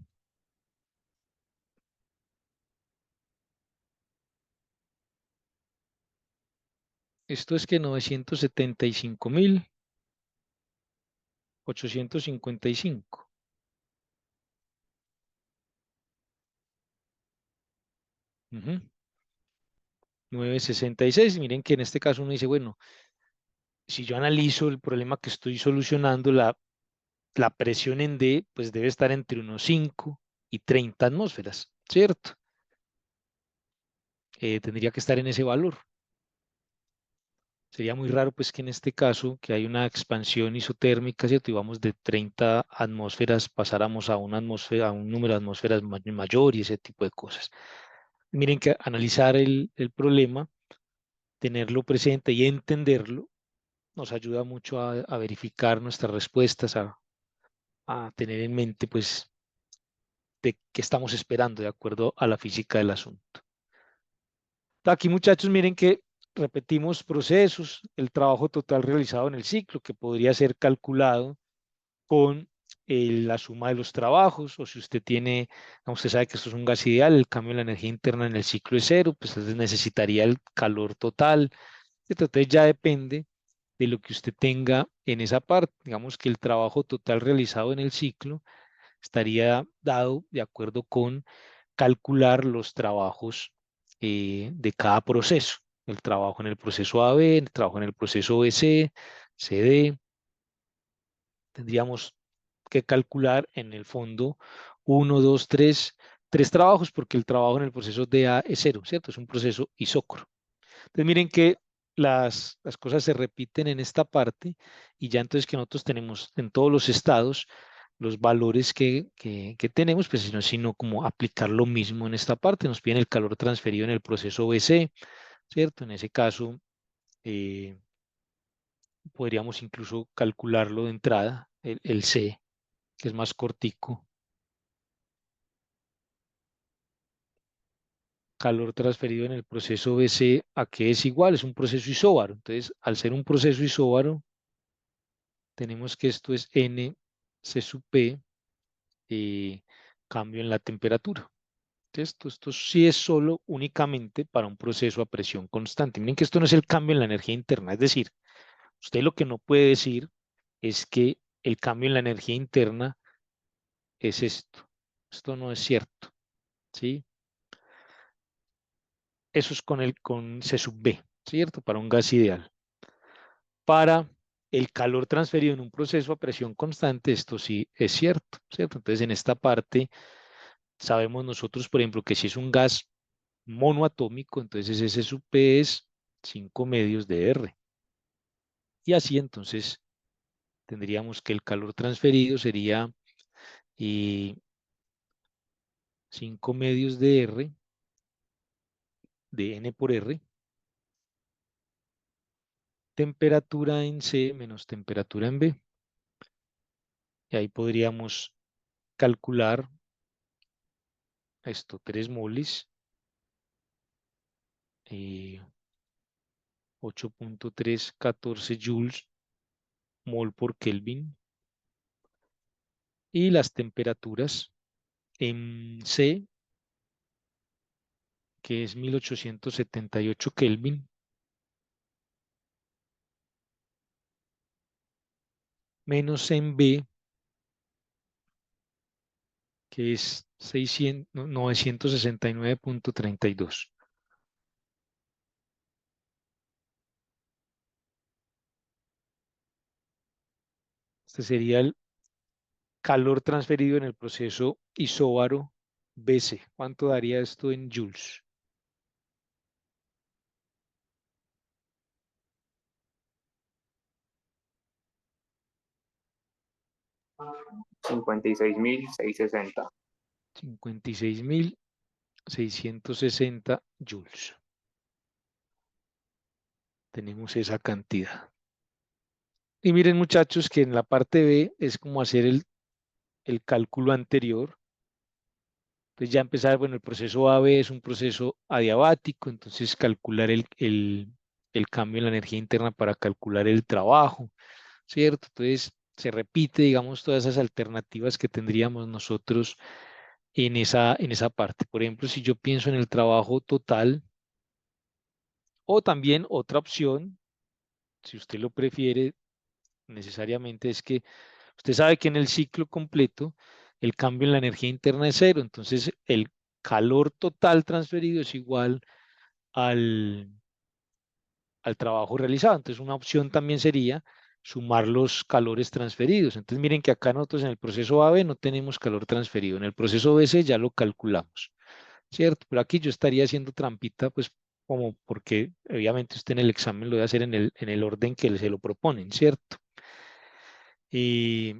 S1: Esto es que 975.855. Ujú. 966. Miren que en este caso uno dice, bueno, si yo analizo el problema que estoy solucionando, la presión en D, pues debe estar entre unos 5 y 30 atmósferas, ¿cierto? Tendría que estar en ese valor. Sería muy raro, pues, que en este caso, que hay una expansión isotérmica, ¿cierto? Y vamos de 30 atmósferas, pasáramos a una atmósfera, a un número de atmósferas mayor y ese tipo de cosas. Miren que analizar el problema, tenerlo presente y entenderlo, nos ayuda mucho a verificar nuestras respuestas, a tener en mente, pues, de qué estamos esperando de acuerdo a la física del asunto. Aquí, muchachos, miren que repetimos procesos, el trabajo total realizado en el ciclo, que podría ser calculado con la suma de los trabajos, o si usted tiene, usted sabe que esto es un gas ideal, el cambio de la energía interna en el ciclo es cero, pues entonces necesitaría el calor total. Entonces ya depende de lo que usted tenga en esa parte. Digamos que el trabajo total realizado en el ciclo estaría dado de acuerdo con calcular los trabajos de cada proceso. El trabajo en el proceso AB, el trabajo en el proceso BC, CD. Tendríamos que calcular en el fondo 1, 2, 3 trabajos, porque el trabajo en el proceso DA es cero, ¿cierto? Es un proceso isócrono. Entonces miren que las cosas se repiten en esta parte y ya entonces que nosotros tenemos en todos los estados los valores que tenemos, pues sino como aplicar lo mismo en esta parte. Nos piden el calor transferido en el proceso BC, ¿cierto? En ese caso podríamos incluso calcularlo de entrada, el C, que es más cortico. Calor transferido en el proceso BC, ¿a qué es igual? Es un proceso isóbaro. Entonces, al ser un proceso isóbaro, tenemos que esto es N C sub P, cambio en la temperatura. Entonces, esto sí es solo únicamente para un proceso a presión constante. Miren que esto no es el cambio en la energía interna. Es decir, usted lo que no puede decir es que el cambio en la energía interna es esto. Esto no es cierto, ¿sí? Eso es con C sub B, ¿cierto? Para un gas ideal. Para el calor transferido en un proceso a presión constante, esto sí es cierto, ¿cierto? Entonces, en esta parte, sabemos nosotros, por ejemplo, que si es un gas monoatómico, entonces ese sub P es 5 medios de R. Y así, entonces, tendríamos que el calor transferido sería 5 medios de R, de N por R, temperatura en C menos temperatura en B. Y ahí podríamos calcular esto, 3 moles, 8.314 joules mol por Kelvin. Y las temperaturas en C, que es 1878 Kelvin, menos en B, que es 969.32. Este sería el calor transferido en el proceso isóbaro BC. ¿Cuánto daría esto en joules?
S6: 56.660.
S1: 56.660 joules. Tenemos esa cantidad. Y miren, muchachos, que en la parte B es como hacer el cálculo anterior. Entonces ya empezar, bueno, el proceso AB es un proceso adiabático, entonces calcular el cambio en la energía interna para calcular el trabajo, ¿cierto? Entonces se repite, digamos, todas esas alternativas que tendríamos nosotros en esa parte. Por ejemplo, si yo pienso en el trabajo total, o también otra opción, si usted lo prefiere, necesariamente es que usted sabe que en el ciclo completo el cambio en la energía interna es cero, entonces el calor total transferido es igual al trabajo realizado. Entonces una opción también sería sumar los calores transferidos. Entonces miren que acá nosotros en el proceso AB no tenemos calor transferido, en el proceso BC ya lo calculamos, ¿cierto? Pero aquí yo estaría haciendo trampita, pues como porque obviamente usted en el examen lo debe hacer en el orden que se lo proponen, ¿cierto? Y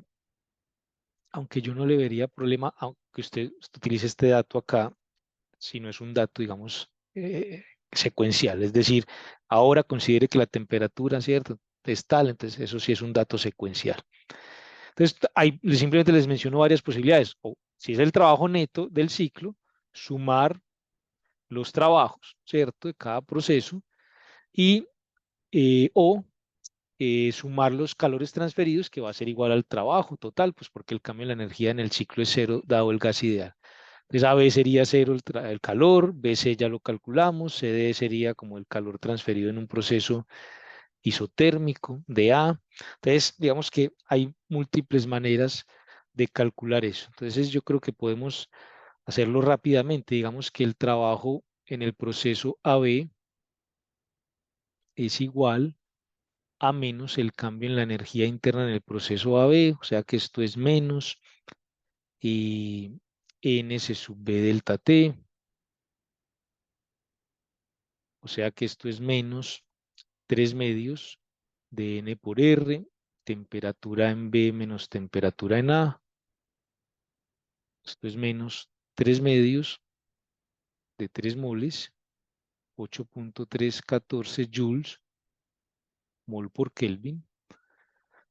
S1: aunque yo no le vería problema, aunque usted utilice este dato acá, si no es un dato, digamos, secuencial. Es decir, ahora considere que la temperatura, ¿cierto?, es tal, entonces eso sí es un dato secuencial. Entonces, simplemente les menciono varias posibilidades. O si es el trabajo neto del ciclo, sumar los trabajos, ¿cierto?, de cada proceso y o sumar los calores transferidos, que va a ser igual al trabajo total, pues porque el cambio de la energía en el ciclo es cero dado el gas ideal. Entonces AB sería cero el calor, BC ya lo calculamos, CD sería como el calor transferido en un proceso isotérmico de A. Entonces, digamos que hay múltiples maneras de calcular eso. Entonces, yo creo que podemos hacerlo rápidamente. Digamos que el trabajo en el proceso AB es igual a menos el cambio en la energía interna en el proceso AB, o sea que esto es menos y N se sub B delta T, o sea que esto es menos 3 medios de N por R, temperatura en B menos temperatura en A, esto es menos 3 medios de 3 moles, 8.314 joules, mol por Kelvin.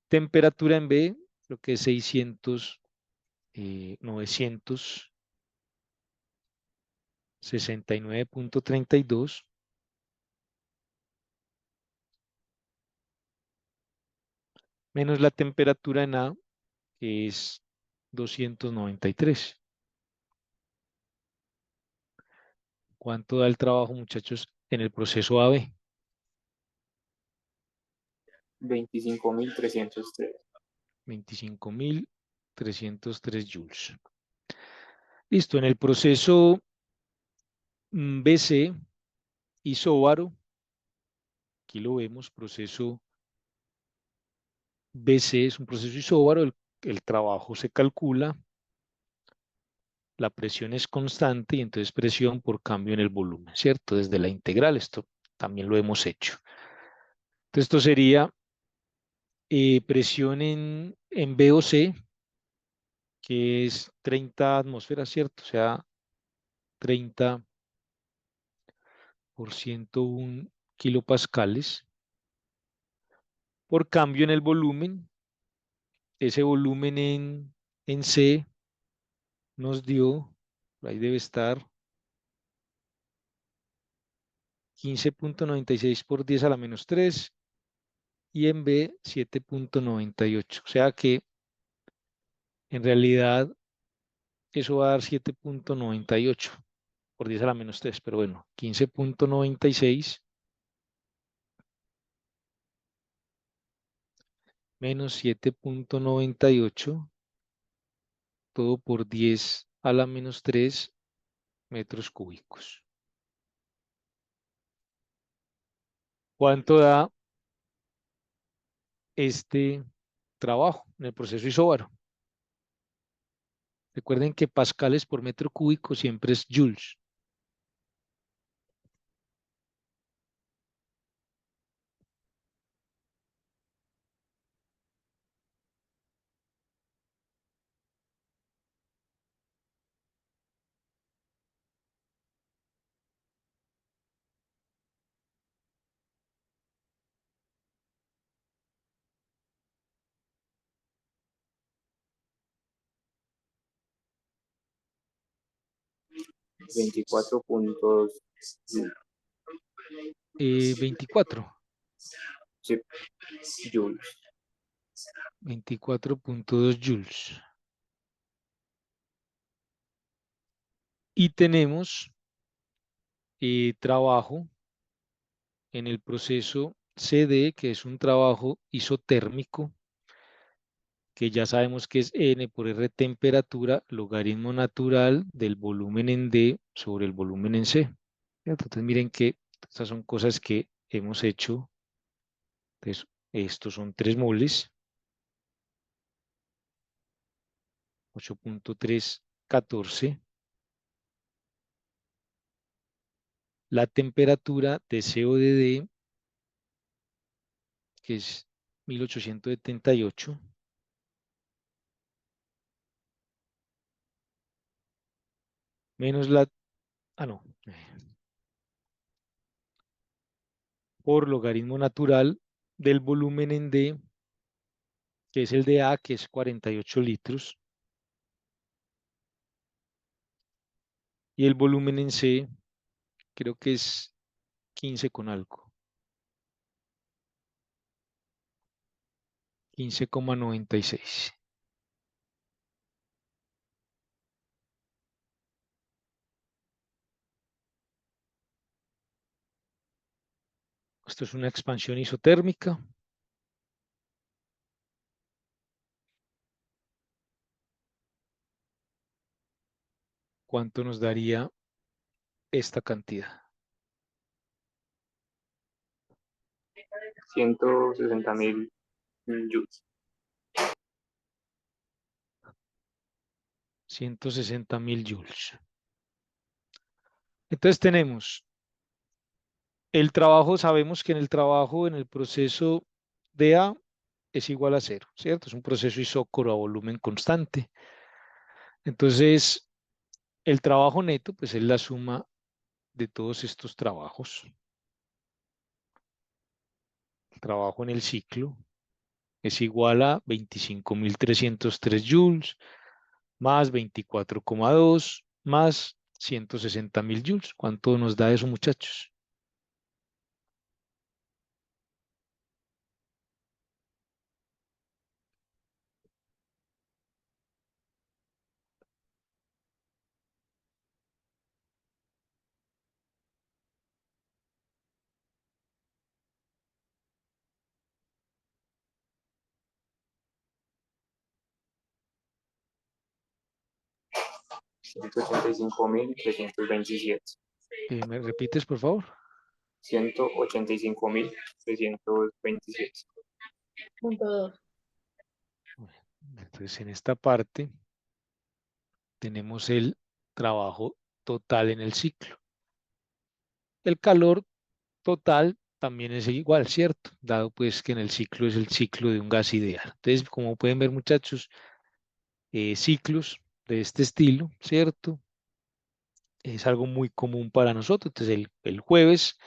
S1: Temperatura en B, creo que es 969.32 menos la temperatura en A, que es 293. ¿Cuánto da el trabajo, muchachos, en el proceso AB?
S6: 25.303.
S1: 25.303 joules. Listo, en el proceso BC isóbaro, aquí lo vemos, proceso BC es un proceso isóbaro, el trabajo se calcula, la presión es constante y entonces presión por cambio en el volumen, ¿cierto? Desde la integral, esto también lo hemos hecho. Entonces esto sería presión en VOC, que es 30 atmósferas, ¿cierto? O sea, 30 por 101 kilopascales. Por cambio en el volumen, ese volumen en C nos dio, ahí debe estar, 15.96 por 10 a la menos 3 y en B 7.98. O sea que en realidad eso va a dar 7.98 por 10 a la menos 3, pero bueno, 15.96 menos 7.98, todo por 10 a la menos 3 metros cúbicos. ¿Cuánto da este trabajo en el proceso isóbaro? Recuerden que pascales por metro cúbico siempre es joules.
S6: Veinticuatro punto
S1: 24.
S6: sí, joules.
S1: 24.2 joules. Y tenemos trabajo en el proceso CD, que es un trabajo isotérmico, que ya sabemos que es N por R temperatura, logaritmo natural del volumen en D sobre el volumen en C. Entonces miren que estas son cosas que hemos hecho. Entonces, estos son 3 moles, 8.314. La temperatura de CO de D, que es 1878, menos la, no, por logaritmo natural del volumen en D, que es el de A, que es 48 litros, y el volumen en C, creo que es 15 con algo. 15,96. Esto es una expansión isotérmica. ¿Cuánto nos daría esta cantidad?
S6: 160.000 joules.
S1: 160.000 joules. Entonces tenemos el trabajo, sabemos que en el trabajo, en el proceso de A es igual a cero, ¿cierto? Es un proceso isócoro a volumen constante. Entonces, el trabajo neto, pues es la suma de todos estos trabajos. El trabajo en el ciclo es igual a 25.303 joules más 24,2 más 160.000 joules. ¿Cuánto nos da eso, muchachos?
S6: $185.327.
S1: ¿Me repites, por favor?
S6: 185.327.
S2: Punto 2.
S1: Entonces, en esta parte tenemos el trabajo total en el ciclo. El calor total también es igual, ¿cierto? Dado pues que en el ciclo es el ciclo de un gas ideal. Entonces, como pueden ver, muchachos, ciclos de este estilo, ¿cierto? Es algo muy común para nosotros. Entonces, el jueves,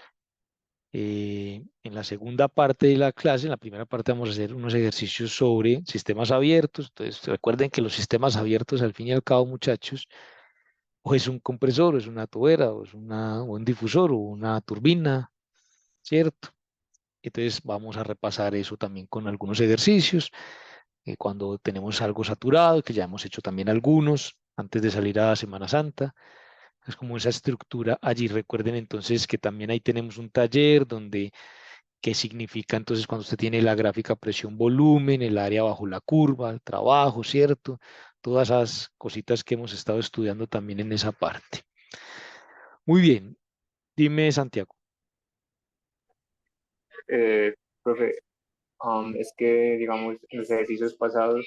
S1: en la segunda parte de la clase, en la primera parte vamos a hacer unos ejercicios sobre sistemas abiertos. Entonces, recuerden que los sistemas abiertos, al fin y al cabo, muchachos, o es un compresor, o es una tobera, o es o un difusor, o una turbina, ¿cierto? Entonces vamos a repasar eso también con algunos ejercicios. Cuando tenemos algo saturado, que ya hemos hecho también algunos antes de salir a Semana Santa. Es como esa estructura allí. Recuerden entonces que también ahí tenemos un taller donde, ¿qué significa entonces cuando usted tiene la gráfica presión-volumen, el área bajo la curva, el trabajo, ¿cierto? Todas esas cositas que hemos estado estudiando también en esa parte. Muy bien, dime Santiago.
S6: Profe, es que, digamos, en los ejercicios pasados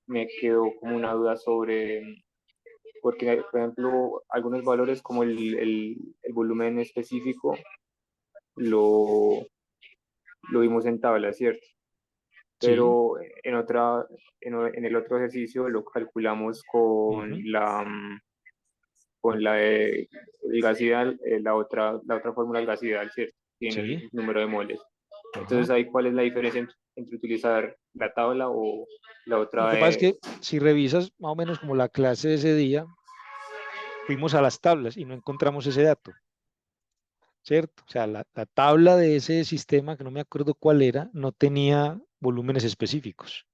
S6: me quedó como una duda sobre, porque, por ejemplo, algunos valores como el volumen específico lo, lo vimos en tabla, ¿cierto?
S1: Sí.
S6: Pero en el otro ejercicio lo calculamos con
S1: Ujú.
S6: el gas ideal, la otra fórmula del gas ideal, ¿cierto? Tiene
S1: Sí.
S6: el número de moles.
S1: Ajá.
S6: Entonces, ahí, ¿cuál es la diferencia entre utilizar la tabla o la
S1: Lo
S6: otra
S1: que pasa es que si revisas más o menos como la clase de ese día, fuimos a las tablas y no encontramos ese dato, ¿cierto? O sea, la tabla de ese sistema, que no me acuerdo cuál era, no tenía volúmenes específicos,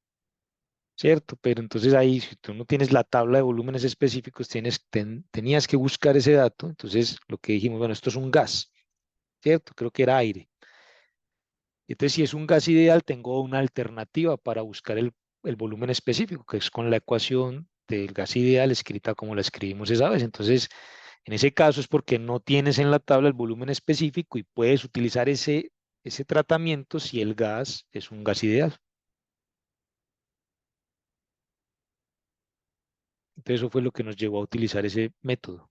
S1: ¿cierto? Pero entonces ahí, si tú no tienes la tabla de volúmenes específicos, tenías que buscar ese dato. Entonces, lo que dijimos, bueno, esto es un gas, ¿cierto? Creo que era aire. Entonces, si es un gas ideal, tengo una alternativa para buscar el volumen específico, que es con la ecuación del gas ideal escrita como la escribimos esa vez. Entonces, en ese caso es porque no tienes en la tabla el volumen específico y puedes utilizar ese tratamiento si el gas es un gas ideal. Entonces, eso fue lo que nos llevó a utilizar ese método.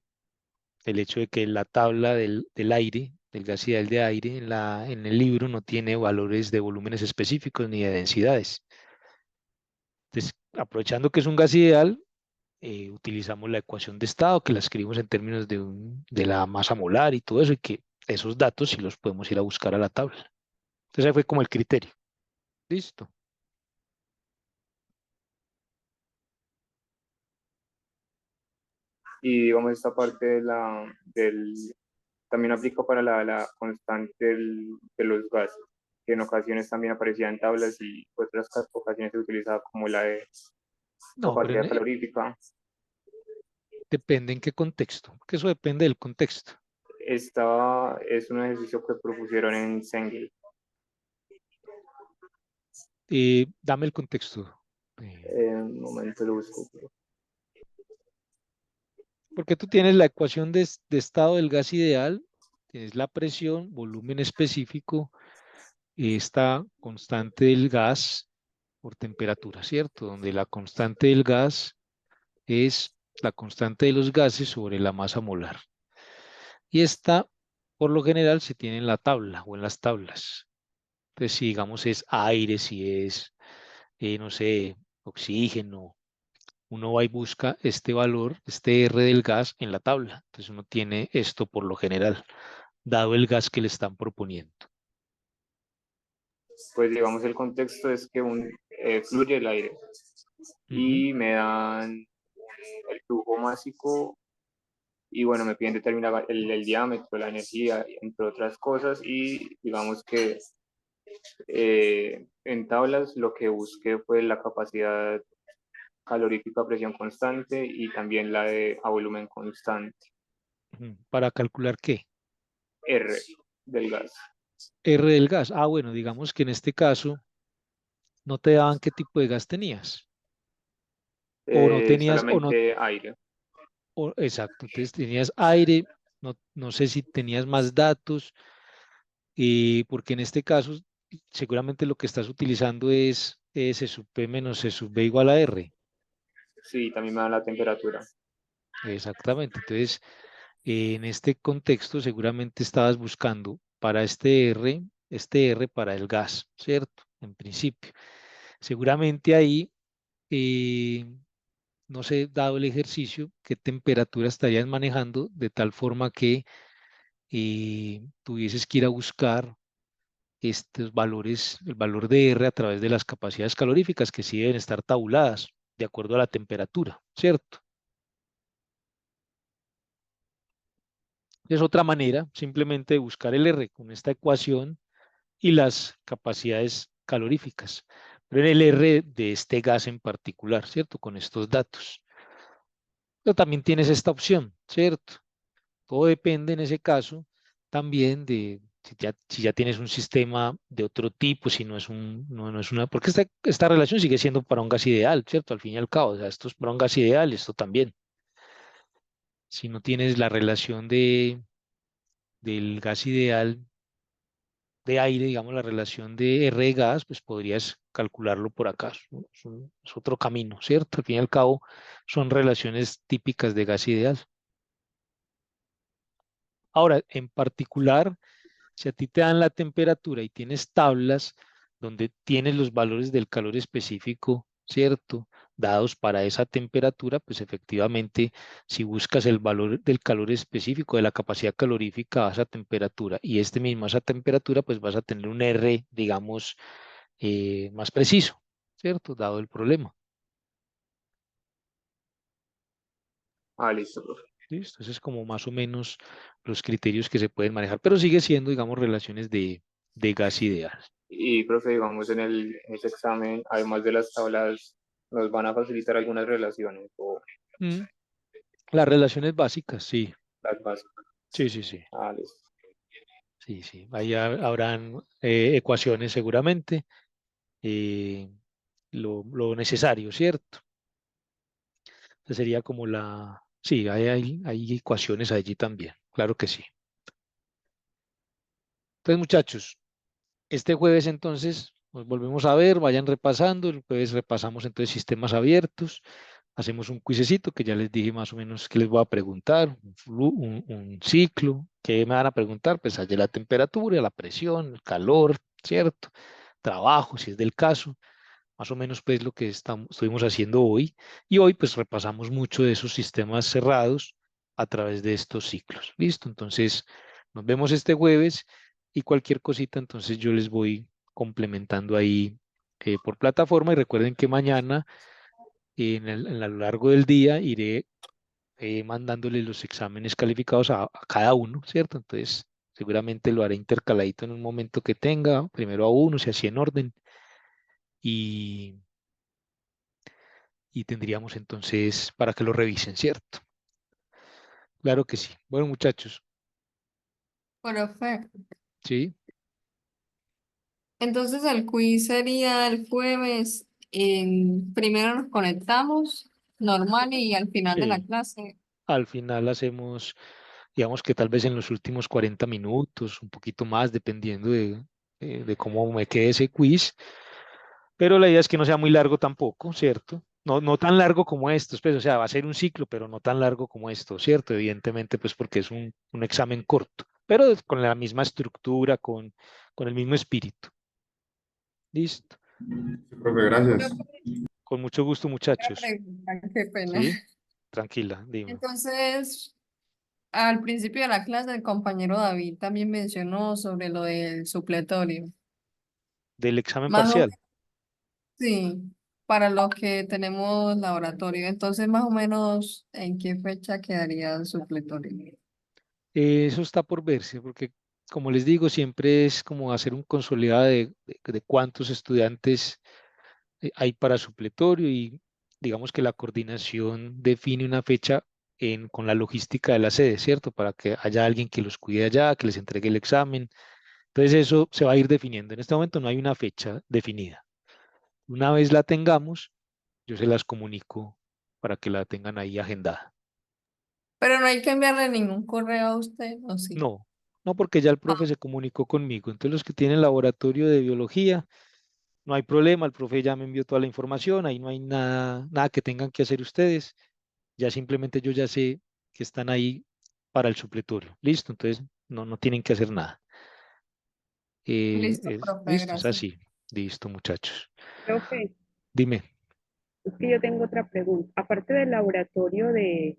S1: El hecho de que la tabla del aire, del gas ideal de aire, en el libro no tiene valores de volúmenes específicos ni de densidades. Entonces, aprovechando que es un gas ideal, utilizamos la ecuación de estado, que la escribimos en términos de la masa molar y todo eso, y que esos datos sí los podemos ir a buscar a la tabla. Entonces, ese fue como el criterio. Listo.
S6: y digamos esta parte también aplica para la constante de los gases. que en ocasiones también aparecía en tablas y otras ocasiones se utilizaba como la de
S1: No, pero
S6: capacidad calorífica.
S1: depende en qué contexto, porque eso depende del contexto.
S6: Es un ejercicio que propusieron en Sengel.
S1: Dame el contexto.
S6: Un momento lo busco.
S1: Porque tú tienes la ecuación de estado del gas ideal, tienes la presión, volumen específico, esta constante del gas por temperatura, ¿cierto? Donde la constante del gas es la constante de los gases sobre la masa molar. Y esta, por lo general, se tiene en la tabla o en las tablas. Entonces, si digamos es aire, si es, no sé, oxígeno, uno va y busca este valor, este R del gas en la tabla. Entonces uno tiene esto por lo general, dado el gas que le están proponiendo.
S6: Pues digamos el contexto es que fluye el aire y me dan el flujo másico y bueno, me piden determinar el diámetro, la energía, entre otras cosas y digamos que en tablas lo que busqué fue la capacidad calorífica a presión constante y también la de a volumen constante,
S1: ¿Para calcular qué?
S6: R del gas.
S1: R del gas. Ah, bueno, digamos que en este caso no te daban qué tipo de gas tenías. O no tenías, o no,
S6: Solamente aire.
S1: exacto, entonces tenías aire, no sé si tenías más datos, porque en este caso seguramente lo que estás utilizando es S sub P menos S sub B igual a R.
S6: Sí, también me dan la temperatura.
S1: Exactamente, entonces en este contexto seguramente estabas buscando para este R para el gas, ¿cierto? En principio. Seguramente ahí, no sé, dado el ejercicio, qué temperatura estarías manejando de tal forma que tuvieses que ir a buscar estos valores, el valor de R a través de las capacidades caloríficas que sí deben estar tabuladas de acuerdo a la temperatura, ¿cierto? Es otra manera simplemente de buscar el R con esta ecuación y las capacidades caloríficas, pero en el R de este gas en particular, ¿cierto? Con estos datos. Pero también tienes esta opción, ¿cierto? Todo depende en ese caso también de si ya tienes un sistema de otro tipo, si no es no es una, porque esta relación sigue siendo para un gas ideal, ¿cierto? Al fin y al cabo, o sea, esto es para un gas ideal, esto también. Si no tienes la relación del gas ideal de aire, digamos, la relación de R de gas, pues podrías calcularlo por acá. ¿No? Es otro camino, ¿cierto? Al fin y al cabo, son relaciones típicas de gas ideal. Ahora, en particular, si a ti te dan la temperatura y tienes tablas donde tienes los valores del calor específico, ¿cierto? Dados para esa temperatura, pues efectivamente, si buscas el valor del calor específico de la capacidad calorífica a esa temperatura y este mismo a esa temperatura, pues vas a tener un R, digamos, más preciso, ¿cierto? Dado el problema.
S6: Ah, listo, profe.
S1: ¿Listo? Ese es como más o menos los criterios que se pueden manejar, pero sigue siendo, digamos, relaciones de gas ideal.
S6: Y, profe, digamos, en ese examen, además de las tablas, nos van a facilitar algunas relaciones o
S1: Las relaciones básicas, sí.
S6: las básicas.
S1: Sí, sí, sí.
S6: Ah, listo.
S1: Sí, sí. Ahí habrán ecuaciones seguramente. eh, lo necesario, ¿cierto? Esa sería como la... Sí, hay ecuaciones allí también. Claro que sí. Entonces, muchachos, este jueves entonces nos volvemos a ver, vayan repasando. El jueves repasamos entonces sistemas abiertos. Hacemos un cuisecito que ya les dije más o menos que les voy a preguntar, un ciclo, ¿qué me van a preguntar? Pues allá la temperatura, la presión, el calor, ¿cierto? Trabajo, si es del caso, más o menos pues lo que estuvimos haciendo hoy. Y hoy pues repasamos mucho de esos sistemas cerrados a través de estos ciclos. ¿Listo? Entonces nos vemos este jueves y cualquier cosita entonces yo les voy complementando ahí por plataforma y recuerden que mañana a lo largo del día iré mandándole los exámenes calificados a cada uno, ¿cierto? Entonces, Seguramente lo haré intercaladito en un momento que tenga, primero a uno, si así en orden, y, y tendríamos entonces para que lo revisen, ¿cierto? Claro que sí. Bueno, muchachos,
S3: Profe,
S1: ¿sí?
S3: entonces el quiz sería el jueves. Primero nos conectamos, normal, y al final de la
S1: Sí.
S3: clase.
S1: Al final hacemos, digamos que tal vez en los últimos 40 minutos, un poquito más, dependiendo de cómo me quede ese quiz. Pero la idea es que no sea muy largo tampoco, ¿cierto? No, no tan largo como estos, pues, o sea, va a ser un ciclo, pero no tan largo como esto, ¿cierto? Evidentemente, pues porque es un examen corto, pero con la misma estructura, con el mismo espíritu. ¿Listo?
S5: Sí, profe, gracias.
S1: Con mucho gusto,
S3: Otra
S1: muchachos.
S3: pregunta, qué pena.
S1: ¿Sí? Tranquila, dime.
S3: Entonces, al principio de la clase, el compañero David también mencionó sobre lo del supletorio.
S1: Del examen
S3: Más o
S1: parcial.
S3: menos, sí, para los que tenemos laboratorio. Entonces, más o menos, ¿en qué fecha quedaría el supletorio?
S1: Eso está por verse, porque como les digo, siempre es como hacer un consolidado de cuántos estudiantes hay para supletorio y digamos que la coordinación define una fecha con la logística de la sede, ¿cierto? Para que haya alguien que los cuide allá, que les entregue el examen. Entonces eso se va a ir definiendo. En este momento no hay una fecha definida. Una vez la tengamos, yo se las comunico para que la tengan ahí agendada.
S3: Pero no hay que enviarle ningún correo a usted, ¿o sí?
S1: No, no porque ya el profe
S3: Ah,
S1: se comunicó conmigo. Entonces los que tienen laboratorio de biología, no hay problema, el profe ya me envió toda la información, ahí no hay nada, nada que tengan que hacer ustedes. Ya simplemente yo ya sé que están ahí para el supletorio. Listo, entonces no tienen que hacer nada.
S3: listo, profe,
S1: Listo, es
S3: gracias.
S1: así. Listo, muchachos.
S7: Profe,
S1: Dime.
S7: es que yo tengo otra pregunta. Aparte del laboratorio del